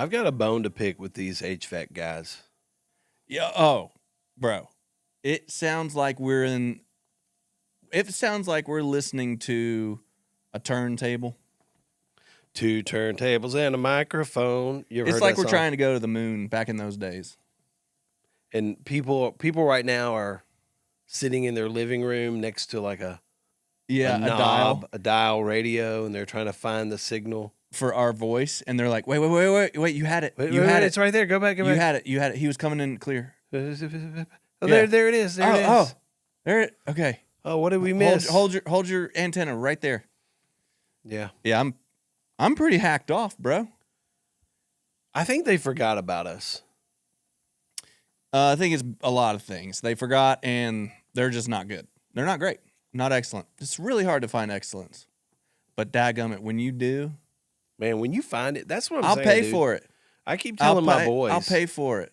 I've got a bone to pick with these HVAC guys. Yeah. Oh, bro, it sounds like we're listening to a turntable. 2 turntables and a microphone. You ever It's heard like that we're song? trying to go to the moon back in those days. And people right now are sitting in their living room next to like a dial a dial radio, and they're trying to find the signal for our voice, and they're like, wait, you had it. Wait, You had it. It's right there. Go back. You had it. You had it. He was coming in clear. Oh, Yeah. there it is. There it is. Oh, there it. Okay. Oh, what did we miss? Hold your antenna right there. Yeah. Yeah, I'm pretty hacked off, bro. I think they forgot about us. I think it's a lot of things. They forgot, and they're just not good. They're not great. Not excellent. It's really hard to find excellence. But dadgummit, when you do, man, when you find it, that's what I'll saying, pay dude. for it. I keep telling my boys. I'll pay for it.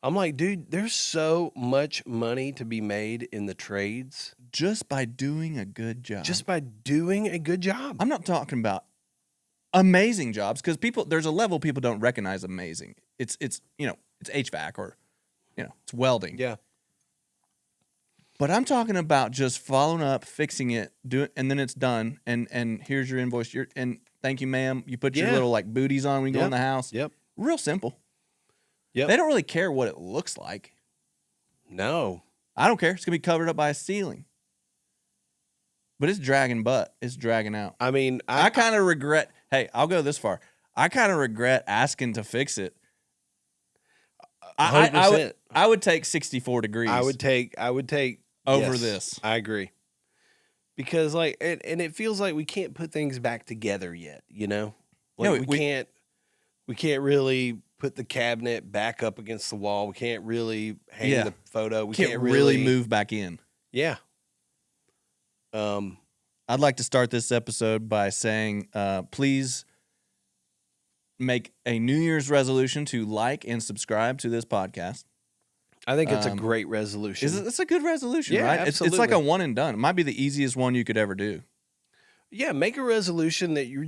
I'm like, dude, there's so much money to be made in the trades. Just by doing a good job. Just by doing a good job. I'm not talking about amazing jobs, because there's a level people don't recognize amazing. It's HVAC or it's welding. Yeah. But I'm talking about just following up, fixing it, and then it's done. And here's your invoice. And thank you, ma'am. You put your little like booties on when you go in the house. Yep. Real simple. Yep. They don't really care what it looks like. No. I don't care. It's gonna be covered up by a ceiling. But it's dragging butt. It's dragging out. I mean, I kind of regret. Hey, I'll go this far. I kind of regret asking to fix it. 100%. I would take 64 degrees. I would take over yes, this. I agree. Because like, and it feels like we can't put things back together yet. Like we can't really put the cabinet back up against the wall. We can't really hang the photo. We can't really move back in. Yeah. I'd like to start this episode by saying, please make a New Year's resolution to like and subscribe to this podcast. I think it's a great resolution. It's a good resolution, right? Absolutely. It's like a one and done. It might be the easiest one you could ever do. Yeah, make a resolution that you're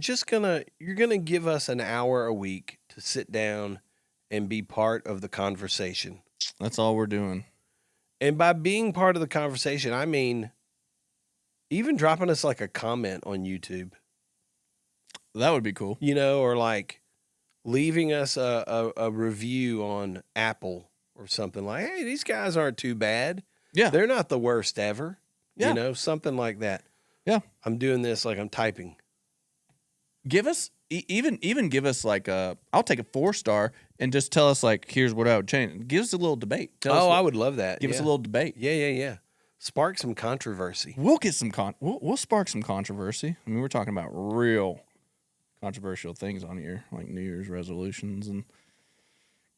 gonna give us an hour a week to sit down and be part of the conversation. That's all we're doing. And by being part of the conversation, I mean even dropping us like a comment on YouTube. That would be cool. Or like leaving us a review on Apple or something like, hey, these guys aren't too bad. Yeah. They're not the worst ever. Yeah. Something like that. Yeah. I'm doing this like I'm typing. Give us, even give us like I'll take a 4-star and just tell us like, here's what I would change. Give us a little debate. I would love that. Give us a little debate. Yeah. Spark some controversy. We'll get some we'll spark some controversy. I mean, we're talking about real controversial things on here, like New Year's resolutions and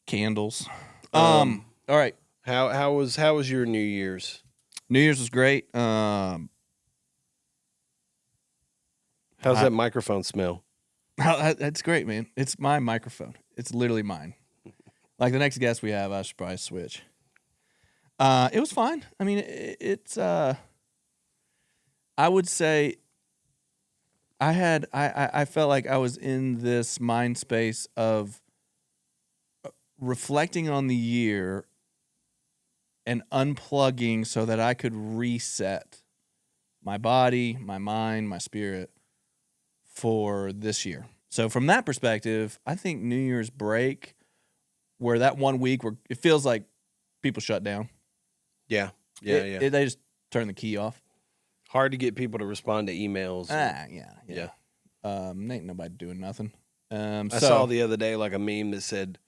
candles. All right. How was your New Year's? New Year's was great. How's that microphone smell? That's great, man. It's my microphone. It's literally mine. Like the next guest we have, I should probably switch. It was fine. I mean, it's. I would say. I felt like I was in this mind space of reflecting on the year and unplugging so that I could reset my body, my mind, my spirit for this year. So from that perspective, I think New Year's break, where that 1 week where it feels like people shut down. Yeah. They just turn the key off. Hard to get people to respond to emails. Yeah. Ain't nobody doing nothing. I saw the other day like a meme that said,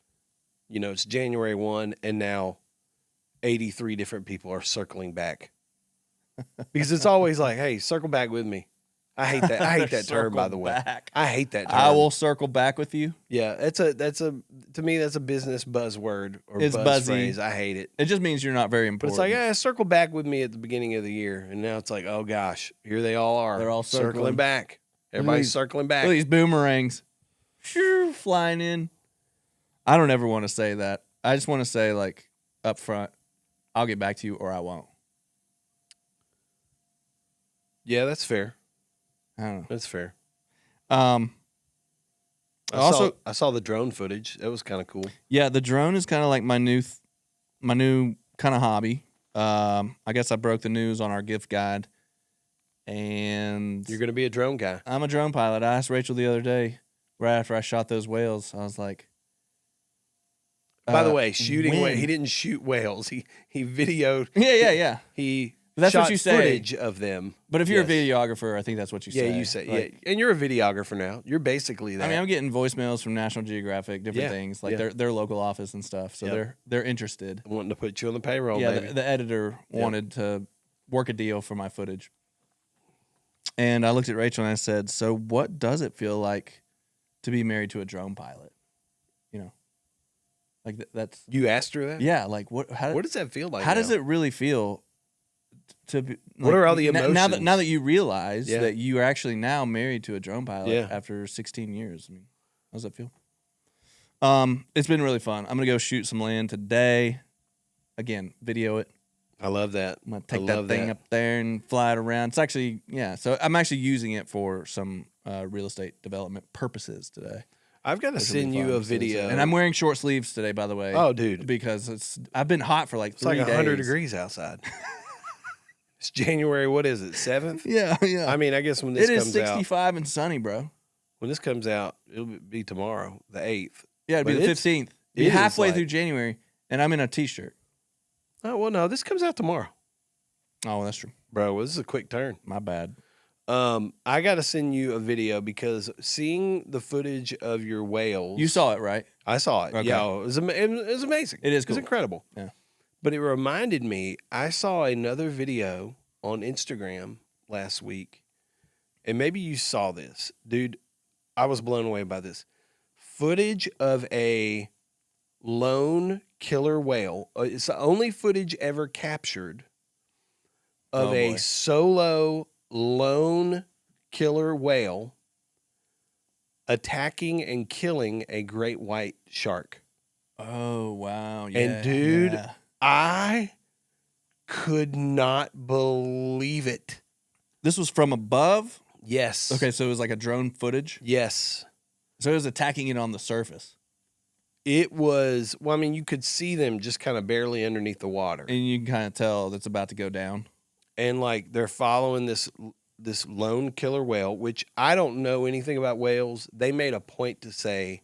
it's January 1 and now 83 different people are circling back. Because it's always like, hey, circle back with me. I hate that. I hate that term, by the way. I hate that term. I will circle back with you. Yeah, to me that's a business buzzword or it's buzz buzzy. phrase. I hate it. It just means you're not very important. But it's like, circle back with me at the beginning of the year, and now it's like, oh gosh, here they all are. They're all circling back. Everybody's circling back. Look at these boomerangs, flying in. I don't ever want to say that. I just want to say like up front, I'll get back to you or I won't. Yeah, that's fair. I don't know. That's fair. I saw the drone footage. That was kind of cool. Yeah, the drone is kind of like my new kind of hobby. I guess I broke the news on our gift guide, and You're going to be a drone guy. I'm a drone pilot. I asked Rachel the other day, right after I shot those whales, I was like, By the way, shooting when? he didn't shoot whales. He videoed. Yeah. He That's shot what you say. footage of them. But if you're Yes. a videographer, I think that's what you say. Yeah, you say Like, yeah, and you're a videographer now. You're basically that. I mean, I'm getting voicemails from National Geographic, different Yeah, things, like yeah. their local office and stuff. So Yep. they're interested. wanting to put you on the payroll. Yeah, baby. the editor wanted to work a deal for my footage. And I looked at Rachel and I said, "So what does it feel like to be married to a drone pilot?" You know, like that's You asked her that. yeah. Like what? What does that feel like? How does now? it really feel to be? What are all the now emotions? that you realize Yeah. that you are actually now married to a drone pilot Yeah. after 16 years? I mean, how does that feel? It's been really fun. I'm gonna go shoot some land today. Again, video it. I love that. I'm gonna take that thing up there and fly it around. It's actually So I'm actually using it for some real estate development purposes today. I've got to Which will be send you fun. a video. And I'm wearing short sleeves today, by the way. Oh, dude, because I've been hot for like it's 3 like days. 100 degrees outside. It's January. What is it? 7th. Yeah. I mean, I guess when this It is comes out, 65 and sunny, bro. when this comes out, it'll be tomorrow, the 8th. Yeah, it'll be But the it's- 15th. it Be is halfway like- through January, and I'm in a t-shirt. Oh well, no, this comes out tomorrow, Oh, well, that's true. bro. This is a quick turn. My bad. I got to send you a video because seeing the footage of your whales. You saw it, right? I saw it. Okay. Yeah, it was amazing. It is It cool. was incredible. Yeah. But it reminded me, I saw another video on Instagram last week, and maybe you saw this. Dude, I was blown away by this. Footage of a lone killer whale. It's the only footage ever captured of Oh, a boy. solo lone killer whale attacking and killing a great white shark. Oh, wow. Yeah, And dude, yeah. I could not believe it. This was from above? Yes. Okay, so it was like a drone footage? Yes. So it was attacking it on the surface. It was, well, I mean, you could see them just kind of barely underneath the water. And you can kind of tell that's about to go down. And like they're following this lone killer whale, which I don't know anything about whales. They made a point to say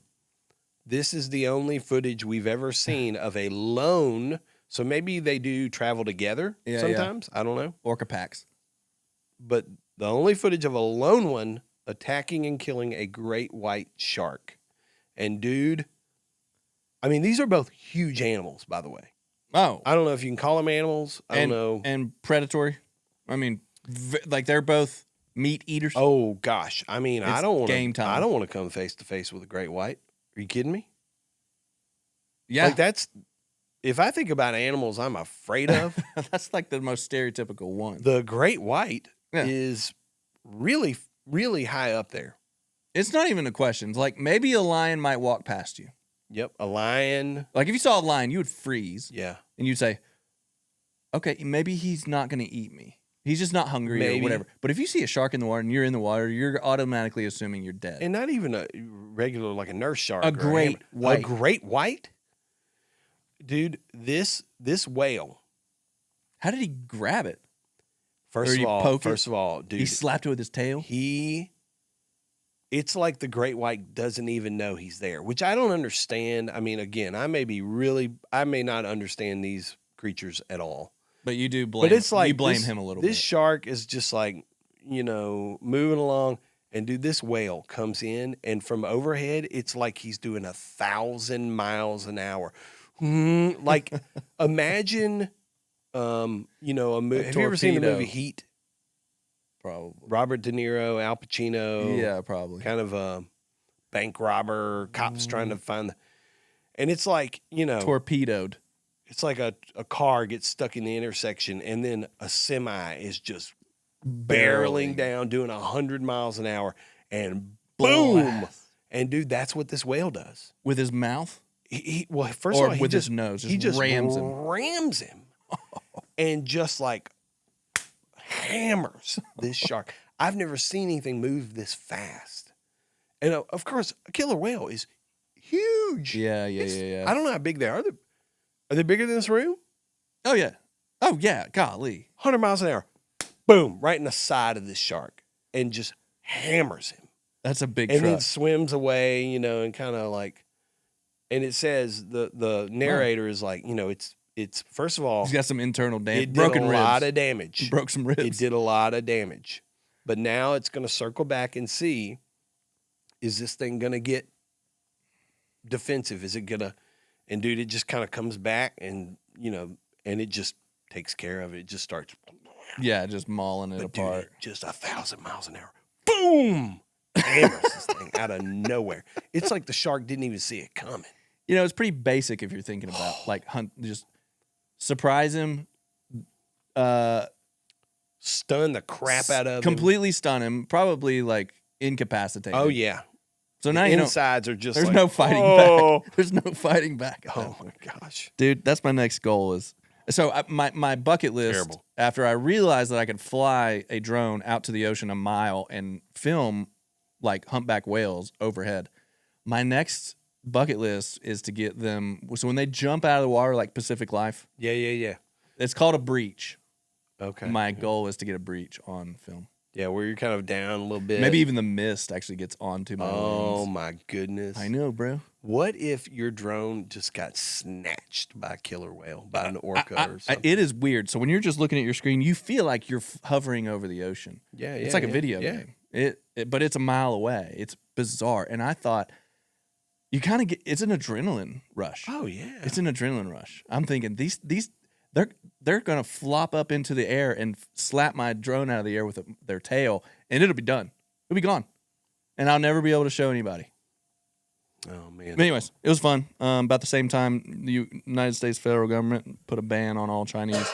this is the only footage we've ever seen of a lone. So maybe they do travel together Yeah, sometimes. I don't know. Orca packs. But the only footage of a lone one attacking and killing a great white shark. And dude, I mean, these are both huge animals, by the way. Oh. I don't know if you can call them animals. I don't know. And predatory. I mean, like they're both meat eaters. Oh gosh, I mean, I It's don't want game to. time. I don't want to come face to face with a great white. Are you kidding me? yeah. Like that's. If I think about animals I'm afraid of, That's like the most stereotypical one. the great white Yeah. is really, really high up there. It's not even a question. It's like maybe a lion might walk past you. Yep, a lion. Like if you saw a lion, you would freeze Yeah, and you'd say, okay, maybe he's not going to eat me. He's just not hungry Maybe. or whatever. But if you see a shark in the water and you're in the water, you're automatically assuming you're dead. and not even a regular like a nurse shark. A or great white. A great white. Dude, this whale. How did he grab it? First Or of you all, poke it? dude, He slapped it with his tail? it's like the great white doesn't even know he's there, which I don't understand. I mean, again, I may not understand these creatures at all. But you do blame But it's like you blame this- him a little This bit. shark is just like, moving along, and dude, this whale comes in, and from overhead, it's like he's doing 1,000 miles an hour. Like, imagine, have you ever seen the torpedo. movie Heat? Probably. Robert De Niro, Al Pacino. Yeah, probably. Kind of a bank robber, cops trying to find and it's like, Torpedoed. it's like a car gets stuck in the intersection and then a semi is just barreling down doing 100 miles an hour and boom. Blast. And dude, that's what this whale does. With his mouth? Well, first Or of all, he with his just nose, he just just rams him. and just like hammers this shark. I've never seen anything move this fast. And of course, a killer whale is huge. Yeah. I don't know how big they are. Are they bigger than this room? Oh yeah. Oh yeah. Golly. 100 miles an hour. Boom, right in the side of this shark and just hammers him. That's a big And truck. then swims away, you know, and kind of like, and it says the narrator is like, you know, it's first of all, He's got some internal damage. it Broken did a ribs. lot of damage. He broke some ribs. It did a lot of damage. But now it's going to circle back and see, is this thing going to get defensive? Is it going to, and dude, it just kind of comes back and, you know, and it just takes care of it. It just starts. Yeah, just mauling it But apart. dude, just 1,000 miles an hour. Boom! Hammers this thing out of nowhere. It's like the shark didn't even see it coming. You know, it's pretty basic if you're thinking about like hunt, just surprise him, Stun the crap out of him. completely stun him, probably like incapacitate. Oh him. yeah. So The now you know insides are just there's like, no fighting oh. back. There's no fighting back. Oh my gosh. Dude, that's my next goal is. So my bucket list, Terrible. after I realized that I could fly a drone out to the ocean a mile and film like humpback whales overhead, my next bucket list is to get them. So when they jump out of the water like Pacific Life, Yeah. it's called a breach. Okay. My goal is to get a breach on film. Yeah, where you're kind of down a little bit. Maybe even the mist actually gets onto my Oh wings. my goodness. I know, bro. What if your drone just got snatched by a killer whale, by an orca or something? It is weird. So when you're just looking at your screen, you feel like you're hovering over the ocean. Yeah, It's like a video game. But it's a mile away. It's bizarre. And I thought you kind of get it's an adrenaline rush. Oh yeah. It's an adrenaline rush. I'm thinking these they're gonna flop up into the air and slap my drone out of the air with their tail, and it'll be done. It'll be gone, and I'll never be able to show anybody. Oh man. But anyways, it was fun. About the same time, the United States federal government put a ban on all Chinese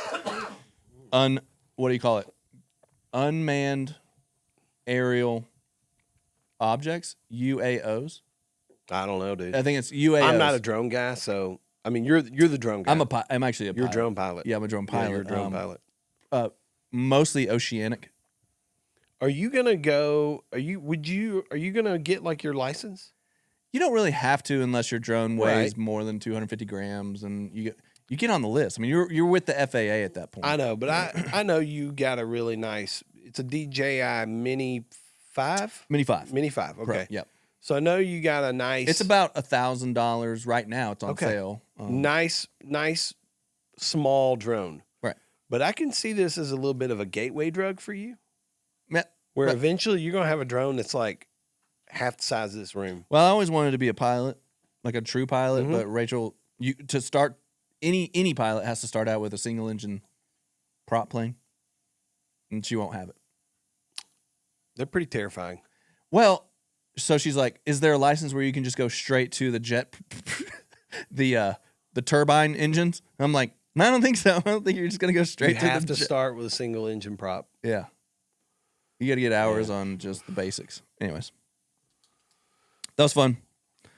what do you call it? Unmanned aerial objects, UAOs. I don't know, dude. I think it's UAOs. I'm not a drone guy, so I mean you're the drone guy. I'm actually a pilot. You're a drone pilot. Yeah, I'm a drone pilot. Yeah, you're a drone pilot. Mostly oceanic. Are you gonna go? Are you gonna get like your license? You don't really have to unless your drone weighs Right. more than 250 grams, and you get on the list. I mean, you're with the FAA at that point. I know, but I know you got a really nice. It's a DJI Mini 5. Mini 5. Mini 5. Okay. Pro, yep. So I know you got a nice. It's about $1,000 right now. It's on Okay. sale. nice small drone. Right. But I can see this as a little bit of a gateway drug for you, Yeah, where but- eventually you're gonna have a drone that's like half the size of this room. Well, I always wanted to be a pilot, like a true pilot. Mhm. But Rachel, to start any pilot has to start out with a single engine prop plane, and she won't have it. They're pretty terrifying. Well, so she's like, "Is there a license where you can just go straight to the jet, the turbine engines?" I'm like, "No, I don't think so. I don't think you're just gonna go straight You to have the to jet." start with a single engine prop. Yeah, you got to get hours on just the basics. Anyways, that was fun.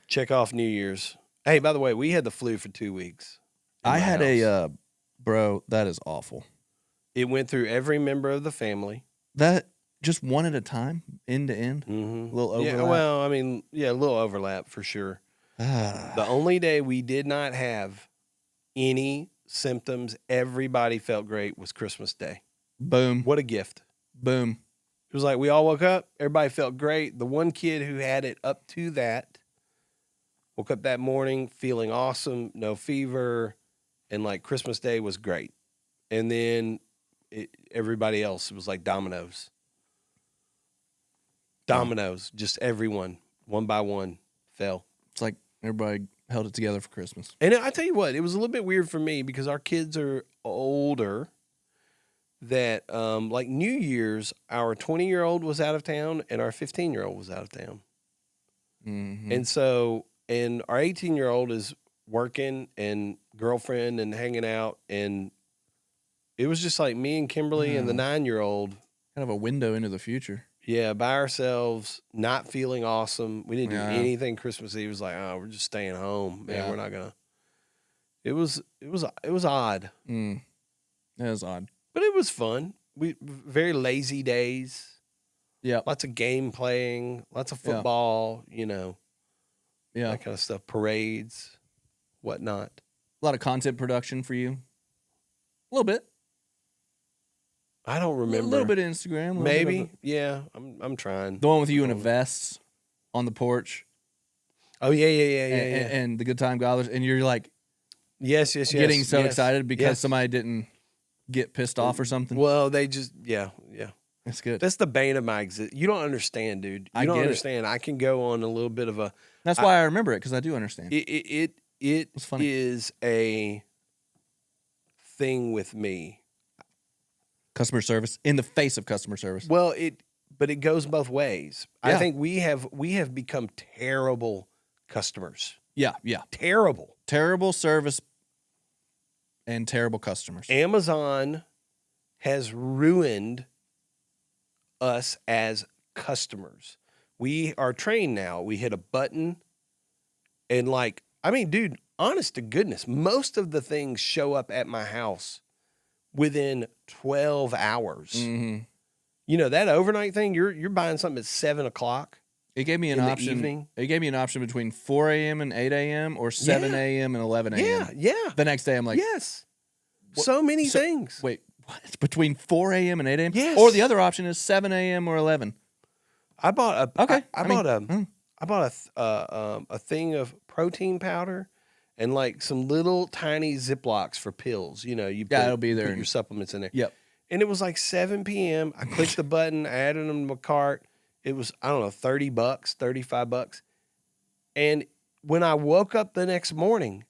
Check off New Year's. Hey, by the way, we had the flu for 2 weeks. in I my had house. bro, that is awful. It went through every member of the family. That just one at a time, end to end, Mm-hmm. a little overlap. Yeah, well, I mean, yeah, a little overlap for sure. The only day we did not have any symptoms, everybody felt great, was Christmas Day. Boom, What a gift. boom. It was like we all woke up, everybody felt great. The one kid who had it up to that woke up that morning feeling awesome, no fever, and like Christmas Day was great. And then everybody else, it was like dominoes. Dominoes, just everyone, one by one, fell. It's like everybody held it together for Christmas. And I tell you what, it was a little bit weird for me because our kids are older. That like New Year's, our 20-year-old was out of town and our 15-year-old was out of town. Mm-hmm. And so, and our 18-year-old is working and girlfriend and hanging out. And it was just like me and Kimberly and the 9-year-old. Kind of a window into the future. Yeah, by ourselves, not feeling awesome. We didn't do Yeah. anything Christmas Eve. It was like, oh, we're just staying home. Man, Yeah. we're not gonna. It was odd, That is odd. but it was fun. We very lazy days. Yeah. Lots of game playing, lots of Yeah. football, Yeah. that kind of stuff, parades, whatnot. A lot of content production for you. A little bit. I don't remember. A little bit of Instagram. A little bit of Maybe. Yeah, I'm trying. the one with you in a vest on the porch. Oh, yeah. And the Good Time Godlers. And you're like Yes. getting so yes, excited because yes. somebody didn't get pissed off or something. Well, they just, yeah. That's good. That's the bane of my existence. You don't understand, dude. You I don't get it. understand. I can go on a little bit of a. That's why I remember it, because I do understand. It It's funny. is a thing with me. Customer service in the face of customer service. Well, but it goes both ways. Yeah. I think we have become terrible customers. Yeah. Terrible service and terrible customers. Amazon has ruined us as customers. We are trained now. We hit a button and dude, honest to goodness, most of the things show up at my house within 12 hours. Mm-hmm. That overnight thing, you're buying something at 7:00. It gave me an option. Evening. It gave me an option between 4 a.m. and 8 a.m. or 7 a.m. and 11 a.m. Yeah. The next day, I'm like, yes. So many things. Wait, what? It's between 4 a.m. and 8 a.m.? Yes. Or the other option is 7 a.m. or 11. I bought a Okay. I bought a thing of protein powder and some little tiny Ziplocs for pills. It'll be there. Put your supplements in there. Yep. And it was 7 p.m. I clicked the button, I added them to my cart. It was, I don't know, $30, $35. And when I woke up the next morning,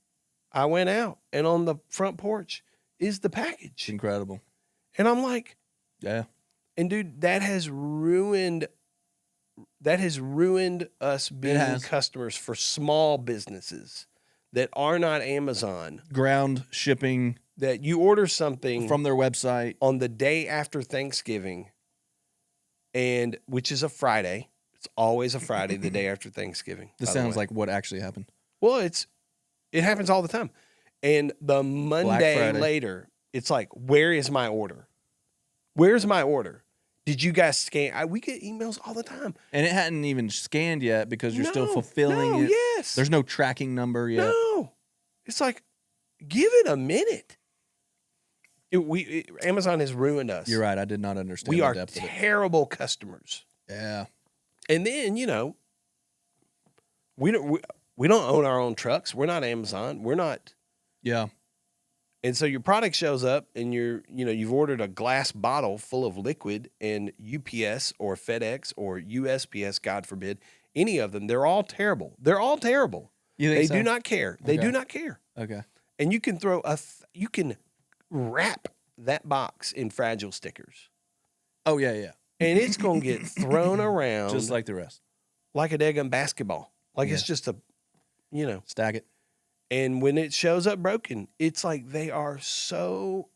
I went out, and on the front porch is the package. Incredible. And I'm like, yeah. And dude, that has ruined us being customers for small businesses that are not Amazon. Ground shipping. That you order something from their website on the day after Thanksgiving, and which is a Friday. It's always a Friday, the day after Thanksgiving. This sounds like what actually happened. Well, it happens all the time. And the Monday later, it's like, where is my order? Where's my order? Did you guys scan? We get emails all the time. And it hadn't even scanned yet because you're still fulfilling it. Yes. There's no tracking number yet. No. It's like, give it a minute. Amazon has ruined us. You're right. I did not understand we the are depth of it. terrible customers. Yeah. And then, we don't own our own trucks. We're not Amazon. We're not. Yeah. And so your product shows up and you've ordered a glass bottle full of liquid, and UPS or FedEx or USPS, God forbid, any of them, they're all terrible. They're all terrible. They do not care. They do not care. Okay. And you can you can wrap that box in Fragile stickers. Oh, yeah. And it's going to get thrown around. Just like the rest. Like a daggum basketball. It's just stack it. And when it shows up broken, it's like they are so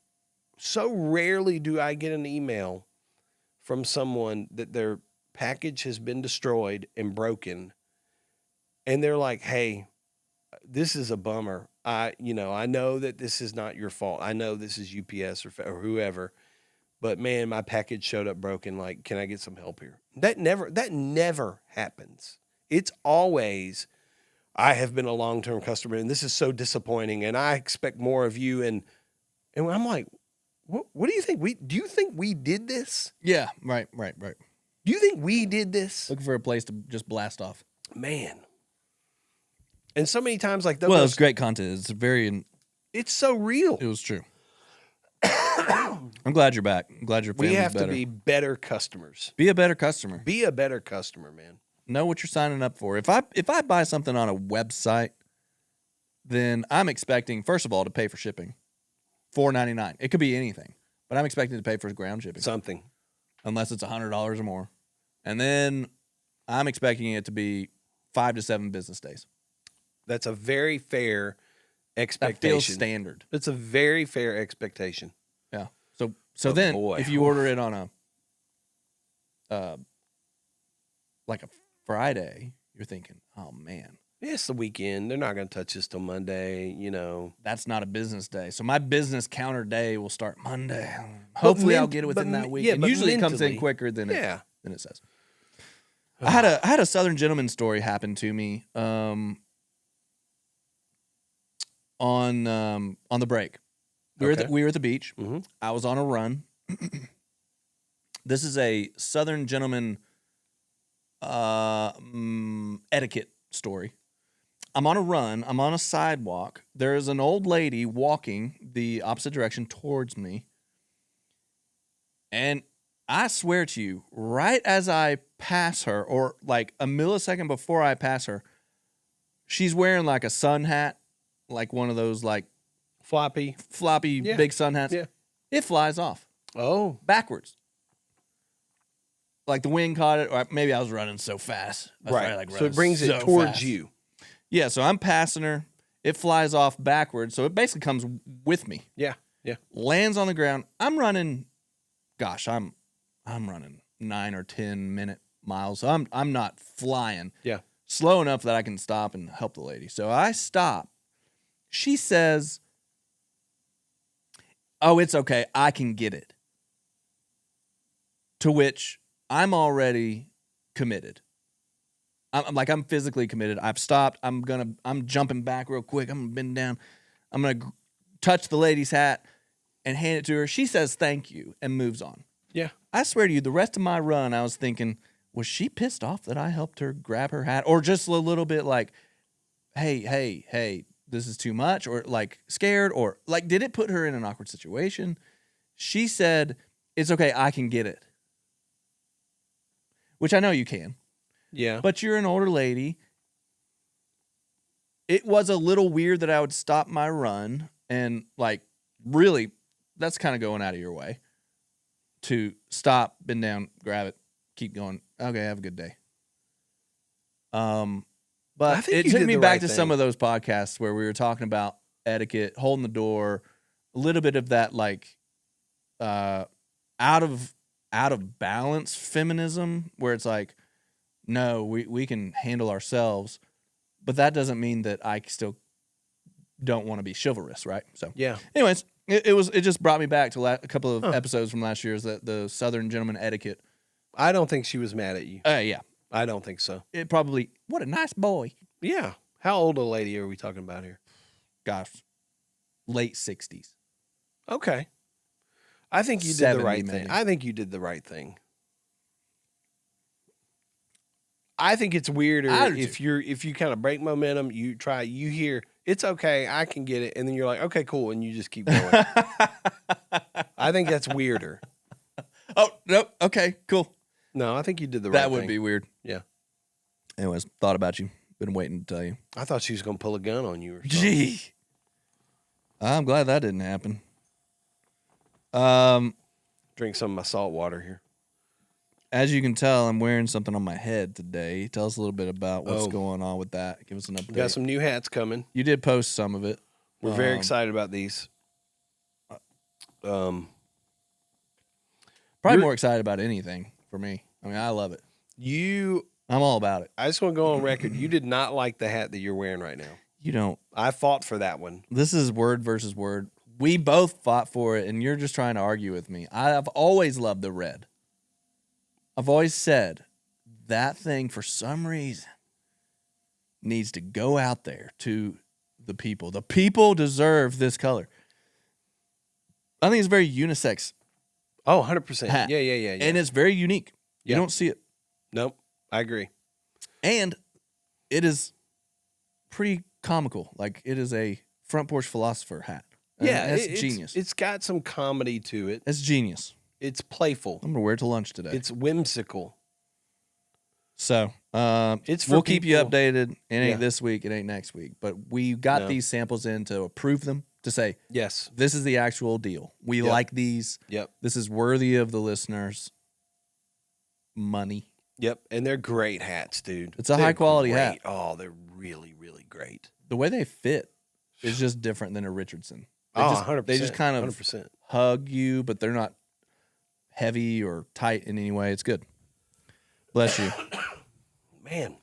rarely do I get an email from someone that their package has been destroyed and broken. And they're like, hey, this is a bummer. I know that this is not your fault. I know this is UPS or whoever, but man, my package showed up broken. Can I get some help here? That never happens. It's always, I have been a long-term customer and this is so disappointing and I expect more of you. And I'm like, what do you think? Do you think we did this? Yeah. Right. Do you think we did this? Looking for a place to just blast off. Man. And so many times those. Well, it's great content. It's so real. It was true. I'm glad you're back. I'm glad your family's better. We have to be better customers. Be a better customer. Be a better customer, man. Know what you're signing up for. If I buy something on a website, then I'm expecting, first of all, to pay for shipping. $4.99. It could be anything, but I'm expecting to pay for ground shipping. Something. Unless it's $100 or more. And then I'm expecting it to be 5 to 7 business days. That's a very fair expectation. That feels standard. It's a very fair expectation. Yeah. So then, if you order it on a Friday, you're thinking, oh man, it's the weekend. They're not going to touch this till Monday. That's not a business day. So my business counter day will start Monday. Hopefully, I'll get it within that week. Yeah, and usually it comes in quicker than yeah. than it says. I had a Southern gentleman story happen to me on the break. We were at the beach. Mm-hmm. I was on a run. This is a Southern gentleman etiquette story. I'm on a run. I'm on a sidewalk. There is an old lady walking the opposite direction towards me. And I swear to you, right as I pass her, or like a millisecond before I pass her, she's wearing like a sun hat, like one of those like floppy big sun hats. Yeah. It flies off. Oh. Backwards. Like the wind caught it, or maybe I was running so fast. Right. So it brings it towards you. Yeah, so I'm passing her. It flies off backwards, so it basically comes with me. Yeah. Yeah. Lands on the ground. I'm running. Gosh, I'm running 9 or 10 minute miles. So I'm not flying. Yeah. Slow enough that I can stop and help the lady. So I stop. She says, "Oh, it's okay. I can get it." To which I'm already committed. I'm physically committed. I've stopped. I'm jumping back real quick. I'm gonna bend down. I'm gonna touch the lady's hat and hand it to her. She says thank you and moves on. Yeah. I swear to you, the rest of my run, I was thinking, was she pissed off that I helped her grab her hat, or just a little bit like, hey, this is too much, or like scared, or like, did it put her in an awkward situation? She said, "It's okay. I can get it," which I know you can. Yeah. But you're an older lady. It was a little weird that I would stop my run and, like, really, that's kind of going out of your way to stop, bend down, grab it, keep going. Okay, have a good day. But it took me back to some of those podcasts where we were talking about etiquette, holding the door, a little bit of that, like, out of balance feminism, where it's like, no, we can handle ourselves, but that doesn't mean that I still don't want to be chivalrous, right? So, yeah. Anyways, it just brought me back to a couple of episodes from last year. Is that the Southern gentleman etiquette? I don't think she was mad at you. Yeah, I don't think so. it probably. What a nice boy. Yeah. How old a lady are we talking about here? Gosh, late 60s. Okay. I think you did 70 the right maybe. thing. I think you did the right thing. I think it's weirder if you kind of break momentum, you hear, "It's okay, I can get it," and then you're like, "Okay, cool," and you just keep going. I think that's weirder. Oh, no. Okay, cool. No, I think you did the right thing. That would be weird. Yeah. Anyways, thought about you. Been waiting to tell you. I thought she was going to pull a gun on you or something. Gee. I'm glad that didn't happen. Drink some of my salt water here. As you can tell, I'm wearing something on my head today. Tell us a little bit about what's going on with that. Give us an update. We got some new hats coming. You did post some of it. We're very excited about these. Probably more excited about anything for me. I mean, I love it. I'm all about it. I just want to go on record. You did not like the hat that you're wearing right now. You don't. I fought for that one. This is word versus word. We both fought for it, and you're just trying to argue with me. I've always loved the red. I've always said that thing, for some reason, needs to go out there to the people. The people deserve this color. I think it's very unisex. Oh, 100%. Hat. Yeah. And it's very unique. You don't see it. Nope. I agree. And it is pretty comical. Like, it is a front porch philosopher hat. Yeah. It's genius. It's got some comedy to it. It's genius. It's playful. I'm going to wear it to lunch today. It's whimsical. So, it's for we'll keep you people- updated. It ain't this week. It ain't next week. But we got these samples in to approve them, to say, yes, this is the actual deal. We like these. Yep. This is worthy of the listeners' money. Yep. And they're great hats, dude. It's a high-quality hat. Oh, they're really, really great. The way they fit is just different than a Richardson. They 100%. They just kind of 100%. hug you, but they're not heavy or tight in any way. It's good. Bless you. Man.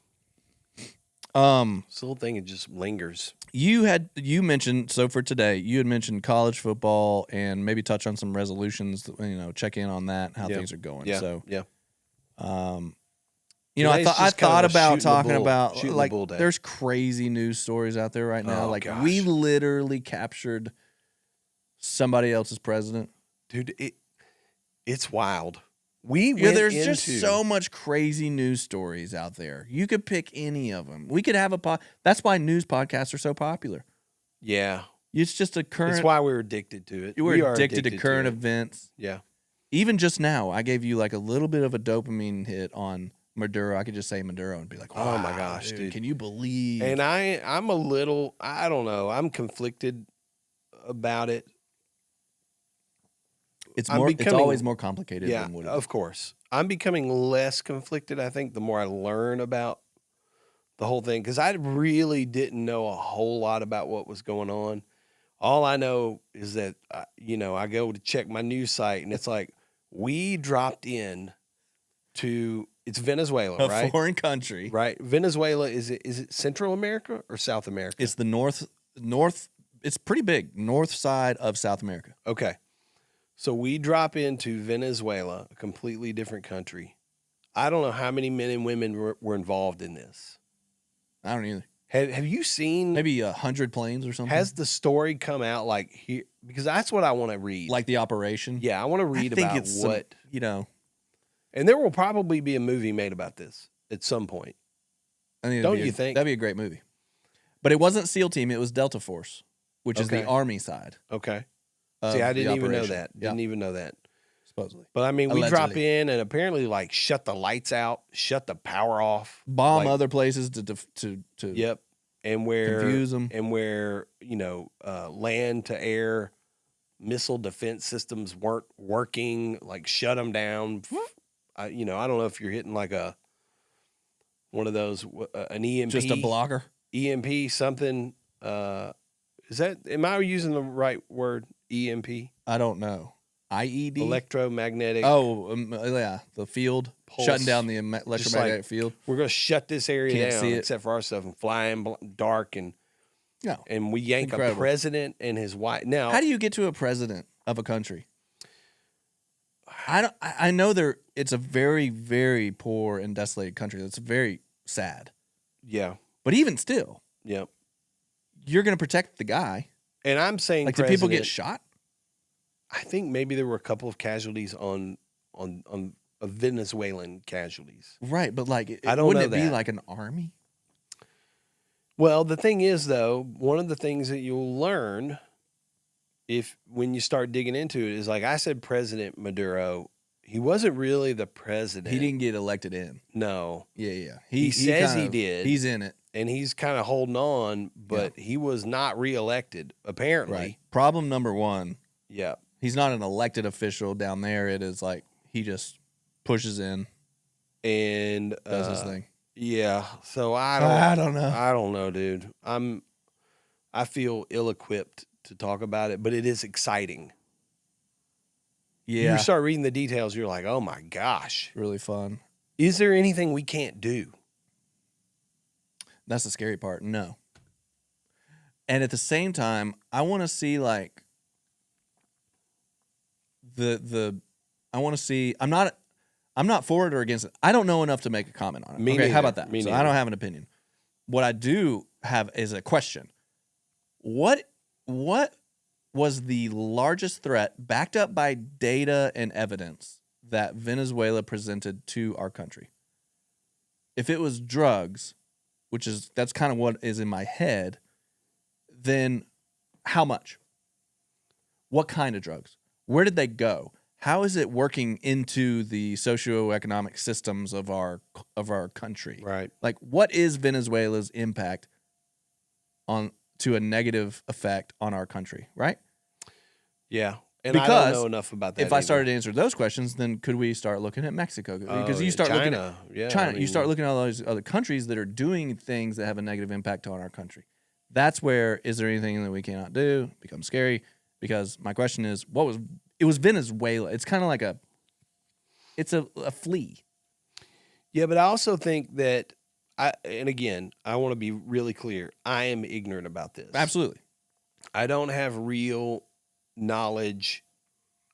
This little thing, it just lingers. You mentioned, so for today, you had mentioned college football and maybe touch on some resolutions, check in on that, how things are going. Yeah. So yeah. You know, Today's I just kind thought of a about shooting the talking bull- about shooting the like bull day. there's crazy news stories out there right now. Oh, Like gosh. we literally captured somebody else's president. Dude, it's wild. We Yeah, went there's into just so much crazy news stories out there. You could pick any of them. We could have that's why news podcasts are so popular. yeah. It's just a current. It's why we're addicted to it. You were We are addicted to current it. events. Yeah. Even just now, I gave you like a little bit of a dopamine hit on Maduro. I could just say Maduro and be like, Oh, my "Wow, gosh, dude. Can you believe?" And I'm a little, I don't know. I'm conflicted about it. It's I'm more. It's becoming- always more complicated Yeah, than what it of course. I'm becoming less conflicted, I think, the more I learn about the whole thing. Because I really didn't know a whole lot about what was going on. All I know is that, I go to check my news site and it's like, we dropped in to, it's Venezuela, a right? foreign country. Right. Venezuela, is it Central America or South America? It's the north. It's pretty big. North side of South America. Okay. So we drop into Venezuela, a completely different country. I don't know how many men and women were involved in this. I don't either. Have you seen? Maybe 100 planes or something. Has the story come out like here? Because that's what I want to read. Like the operation. Yeah, I want to read about what. And there will probably be a movie made about this at some point. I think Don't you think? That'd be a great movie. But it wasn't SEAL Team. It was Delta Force, which is the Okay. Army side. Okay. of See, I the didn't even know operation. that. Yeah, Didn't even know that. supposedly. But I mean, we drop Allegedly. in and apparently like shut the lights out, shut the power off, Bomb like, other places to Yep. And where confuse them. and where land to air missile defense systems weren't working, like shut them down. I don't know if you're hitting like one of those an EMP, Just a blocker. EMP something. Am I using the right word? EMP, I don't know. IED. electromagnetic. Yeah, the field Pulse. shutting down the electromagnetic field. We're gonna shut this area Can't down see it. except for our stuff and fly in dark and No. and we yank Incredible. a president and his wife. Now, How do you get to a president of a country? I know it's a very, very poor and desolated country. That's very sad. yeah, But even still, yeah. you're going to protect the guy. And I'm saying, Like, did people get shot? I think maybe there were a couple of casualties on Venezuelan casualties. Right, but like, I don't wouldn't know it be that. like an army? Well, the thing is, though, one of the things that you'll learn when you start digging into it is, like I said, President Maduro, he wasn't really the president. He didn't get elected in. No. Yeah. He says kind he of- did. He's in it. And he's kind of holding on, but he was not reelected, apparently. Right. Problem number one, Yeah. he's not an elected official down there. It is like he just pushes in, And does his thing. Yeah. So I don't know. I don't know, dude. I feel ill-equipped to talk about it, but it is exciting. Yeah. You start reading the details, you're like, oh my gosh. Really fun. Is there anything we can't do? That's the scary part. No. And at the same time, I want to see like I want to see I'm not for it or against it. I don't know enough to make a comment on it. Me okay, neither. how about that? Me So neither. I don't have an opinion. What I do have is a question. What was the largest threat backed up by data and evidence that Venezuela presented to our country? If it was drugs, that's kind of what is in my head, then how much? What kind of drugs? Where did they go? How is it working into the socioeconomic systems of our country? Right. Like, what is Venezuela's impact to a negative effect on our country, right? Yeah. And I don't know enough about that. If I either. started to answer those questions, then could we start looking at Mexico? Because you start looking at yeah, China, I mean, you start looking at all those other countries that are doing things that have a negative impact on our country. That's where, is there anything that we cannot do? Becomes scary. Because my question is, it was Venezuela. It's kind of like it's a flea. Yeah, but I also think that and again, I want to be really clear. I am ignorant about this. Absolutely. I don't have real knowledge.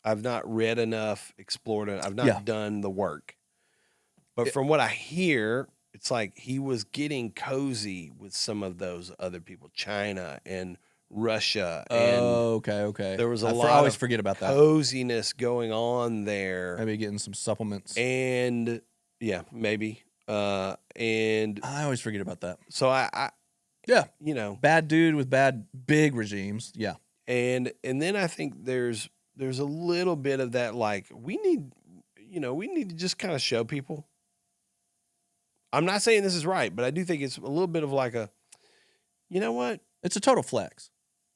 I've not read enough, explored it. I've not done the work. But from what I hear, it's like he was getting cozy with some of those other people, China and Russia, and okay. there was a I lot always of forget about that. coziness going on there. Maybe getting some supplements. And yeah, maybe. And I always forget about that. so I Yeah, you know, bad dude with bad big regimes. Yeah, and then I think there's a little bit of that, like we need to just kind of show people. I'm not saying this is right, but I do think it's a little bit of like a, you know what? it's a total flex.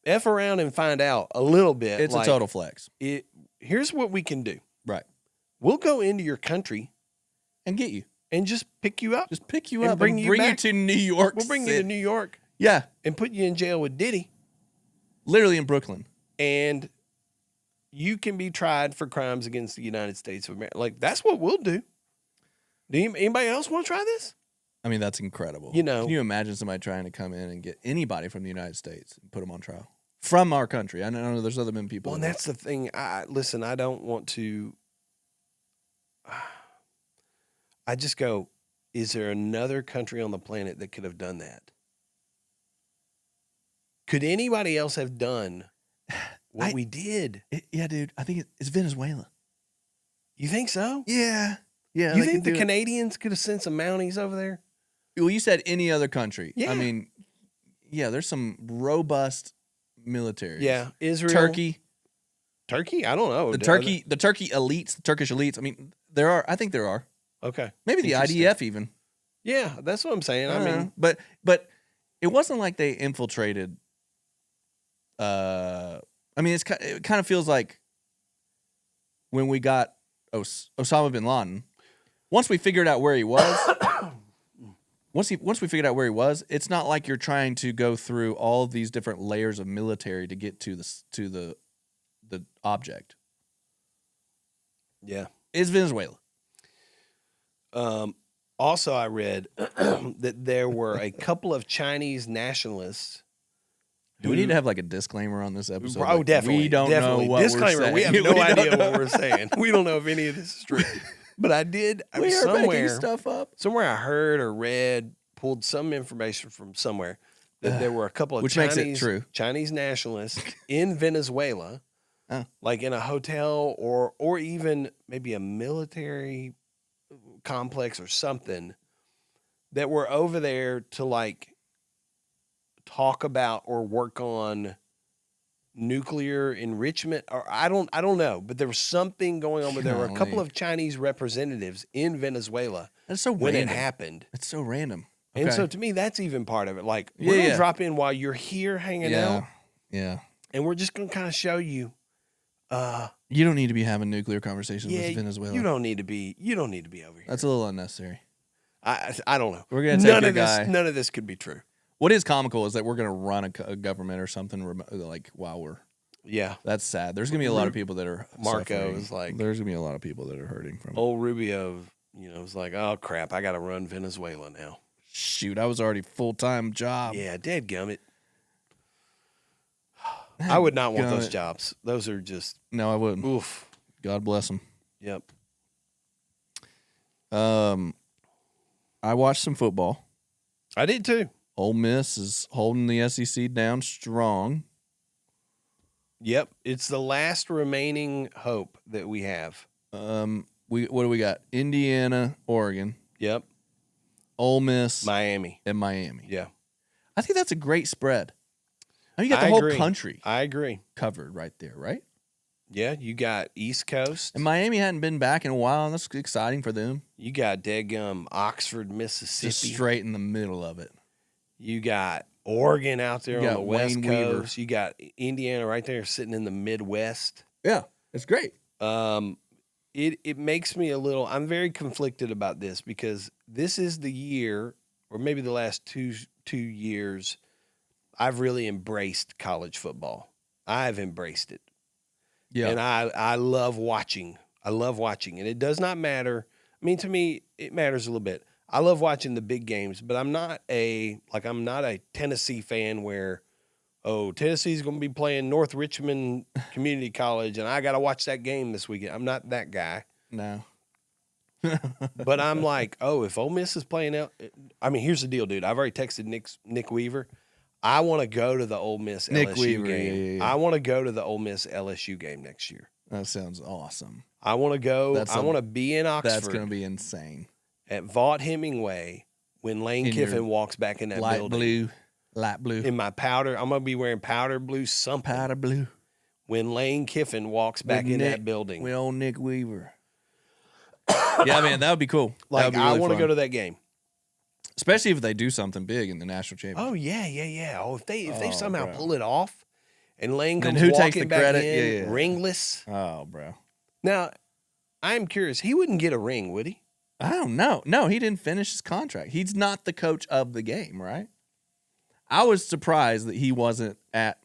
F around and find out a little bit. It's like, a total flex. Here's what we can do. Right. We'll go into your country And get you. and just pick you up. Just pick you And up bring and you bring you back. to New York. We'll bring you to New York Yeah, and put you in jail with Diddy. literally in Brooklyn. And you can be tried for crimes against the United States of America. Like, that's what we'll do. Anybody else want to try this? I mean, that's incredible. You know. Can you imagine somebody trying to come in and get anybody from the United States and put them on trial? From our country. I know there's other men people. Well, and that's the thing. Listen, I don't want to. I just go, is there another country on the planet that could have done that? Could anybody else have done what we did? Yeah, dude. I think it's Venezuela. You think so? Yeah. Yeah. You think the Canadians could have sent some Mounties over there? Well, you said any other country. Yeah. I mean, yeah, there's some robust military. Yeah. Israel. Turkey. Turkey? I don't know. The Turkey elites, the Turkish elites. I mean, I think there are. Okay. Maybe the Interesting. IDF even. Yeah, that's what I'm saying. I mean, but it wasn't like they infiltrated. I mean, it kind of feels like when we got Osama bin Laden. Once we figured out where he was, once we figured out where he was, it's not like you're trying to go through all of these different layers of military to get to the object. yeah. It's Venezuela. Also, I read that there were a couple of Chinese nationalists. Do we need to have like a disclaimer on this episode? Oh, definitely. We don't know what Disclaimer, we're saying. we have no idea what we're saying. We don't know if any of this is true. But I did We are making stuff up. Somewhere I heard or read, pulled some information from somewhere that there were a couple of Which makes it true. Chinese nationalists in Venezuela, like in a hotel or even maybe a military complex or something, that were over there to like talk about or work on nuclear enrichment, or I don't know, but there was something going on. But there were a couple of Chinese representatives in Venezuela. That's so when random. it happened. It's so random. And Okay. so to me, that's even part of it. Like, we're gonna drop in while you're here hanging out, Yeah. and we're just gonna kind of show you. You don't need to be having nuclear conversations with Venezuela. You don't need to be over here. That's a little unnecessary. I don't know. We're gonna take your this. guy. None of this could be true. What is comical is that we're going to run a government or something like while we're. Yeah. That's sad. There's going to be a lot of people that are. Marco suffering. is like. There's going to be a lot of people that are hurting from it. Old Rubio, was like, oh crap, I got to run Venezuela now. Shoot, I was already full-time job. Yeah, dadgummit. I would not want those jobs. Those are just. No, I wouldn't. Oof. God bless them. Yep. I watched some football. I did too. Ole Miss is holding the SEC down strong. Yep, it's the last remaining hope that we have. What do we got? Indiana, Oregon. Yep. Ole Miss, Miami, and Miami. Yeah, I think that's a great spread. I mean, you got the whole country. I agree. Covered right there, right? Yeah, you got East Coast. And Miami hadn't been back in a while, and that's exciting for them. You got Oxford, Mississippi. Just straight in the middle of it. You got Oregon out there on the West Wayne Weaver. Coast. You got Indiana right there sitting in the Midwest. Yeah, it's great. It makes me a little. I'm very conflicted about this because this is the year, or maybe the last two years, I've really embraced college football. I've embraced it. Yeah, and I love watching. I love watching, and it does not matter. I mean, to me, it matters a little bit. I love watching the big games, but I'm not a Tennessee fan where, Tennessee's going to be playing North Richmond Community College, and I got to watch that game this weekend. I'm not that guy. No. But I'm like, oh, if Ole Miss is playing out, I mean, here's the deal, dude. I've already texted Nick Weaver. I want to go to the Ole Miss Nick LSU Weaver, game. yeah. I want to go to the Ole Miss LSU game next year. That sounds awesome. I want to go. I want to be in Oxford. That's going to be insane. At Vaught Hemingway when Lane Kiffin walks back in that building. Light blue. In my powder. I'm going to be wearing powder blue something. Powder blue. When Lane Kiffin walks back in that building. With old Nick Weaver. Yeah, man, that would be cool. Like, really I want to go to that game. Especially if they do something big in the national championship. Oh, yeah. Oh, if they somehow pull it off and Lane comes who walking takes the back credit? in, ringless. Oh, bro. Now, I'm curious. He wouldn't get a ring, would he? I don't know. No, he didn't finish his contract. He's not the coach of the game, right? I was surprised that he wasn't at.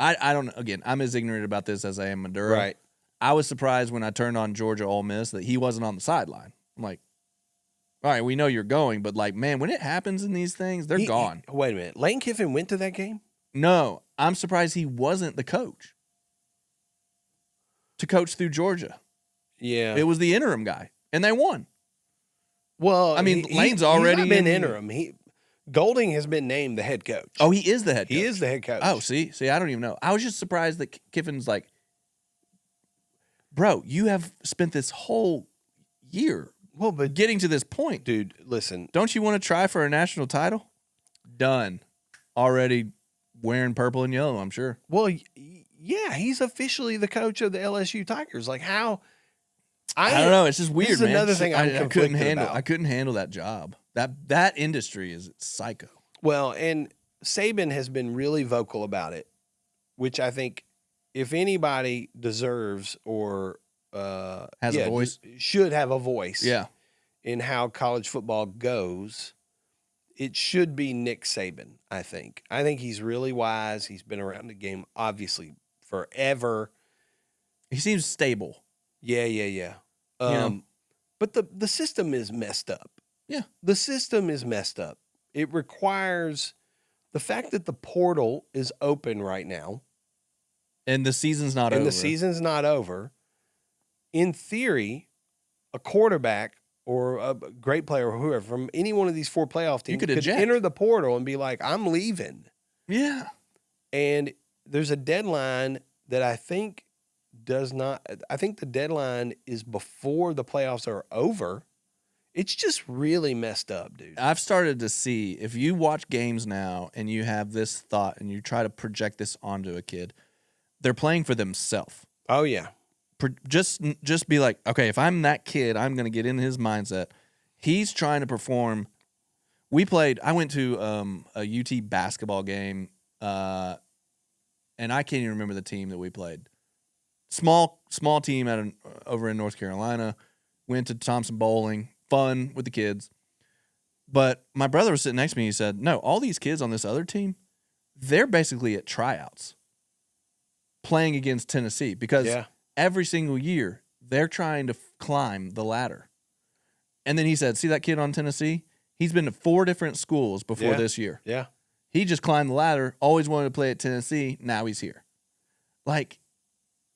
I don't know. Again, I'm as ignorant about this as I am Maduro. Right. I was surprised when I turned on Georgia Ole Miss that he wasn't on the sideline. I'm like, all right, we know you're going, but like, man, when it happens in these things, they're gone. Wait a minute. Lane Kiffin went to that game? No, I'm surprised he wasn't the coach to coach through Georgia. Yeah. It was the interim guy, and they won. Well, I mean, Lane's already been interim. Golding has been named the head coach. Oh, he is the head coach. He is the head coach. Oh, see, I don't even know. I was just surprised that Kiffin's like, bro, you have spent this whole year but getting to this point. Dude, listen. Don't you want to try for a national title? Done. Already wearing purple and yellow, I'm sure. Well, yeah, he's officially the coach of the LSU Tigers. Like, how? I don't know. It's just weird, this is man. Another thing I couldn't handle. I couldn't handle that job. That industry is psycho. Well, and Saban has been really vocal about it, which I think if anybody deserves or has a voice, should have a voice, yeah, in how college football goes, it should be Nick Saban. I think he's really wise. He's been around the game obviously forever. He seems stable. Yeah. But the system is messed up. Yeah. The system is messed up. It requires the fact that the portal is open right now. And the season's not over. And the season's not over. In theory, a quarterback or a great player or whoever from any one of these four playoff teams could enter the portal and be like, I'm leaving. Yeah. And there's a deadline that I think the deadline is before the playoffs are over. It's just really messed up, dude. I've started to see, if you watch games now and you have this thought and you try to project this onto a kid, they're playing for themselves. Oh, yeah. Just be like, okay, if I'm that kid, I'm going to get in his mindset. He's trying to perform. I went to a UT basketball game, and I can't even remember the team that we played. Small team over in North Carolina. Went to Thompson Bowling. Fun with the kids. But my brother was sitting next to me. He said, no, all these kids on this other team, they're basically at tryouts playing against Tennessee because every single year they're trying to climb the ladder. And then he said, see that kid on Tennessee? He's been to 4 different schools before this year. Yeah. He just climbed the ladder, always wanted to play at Tennessee. Now he's here.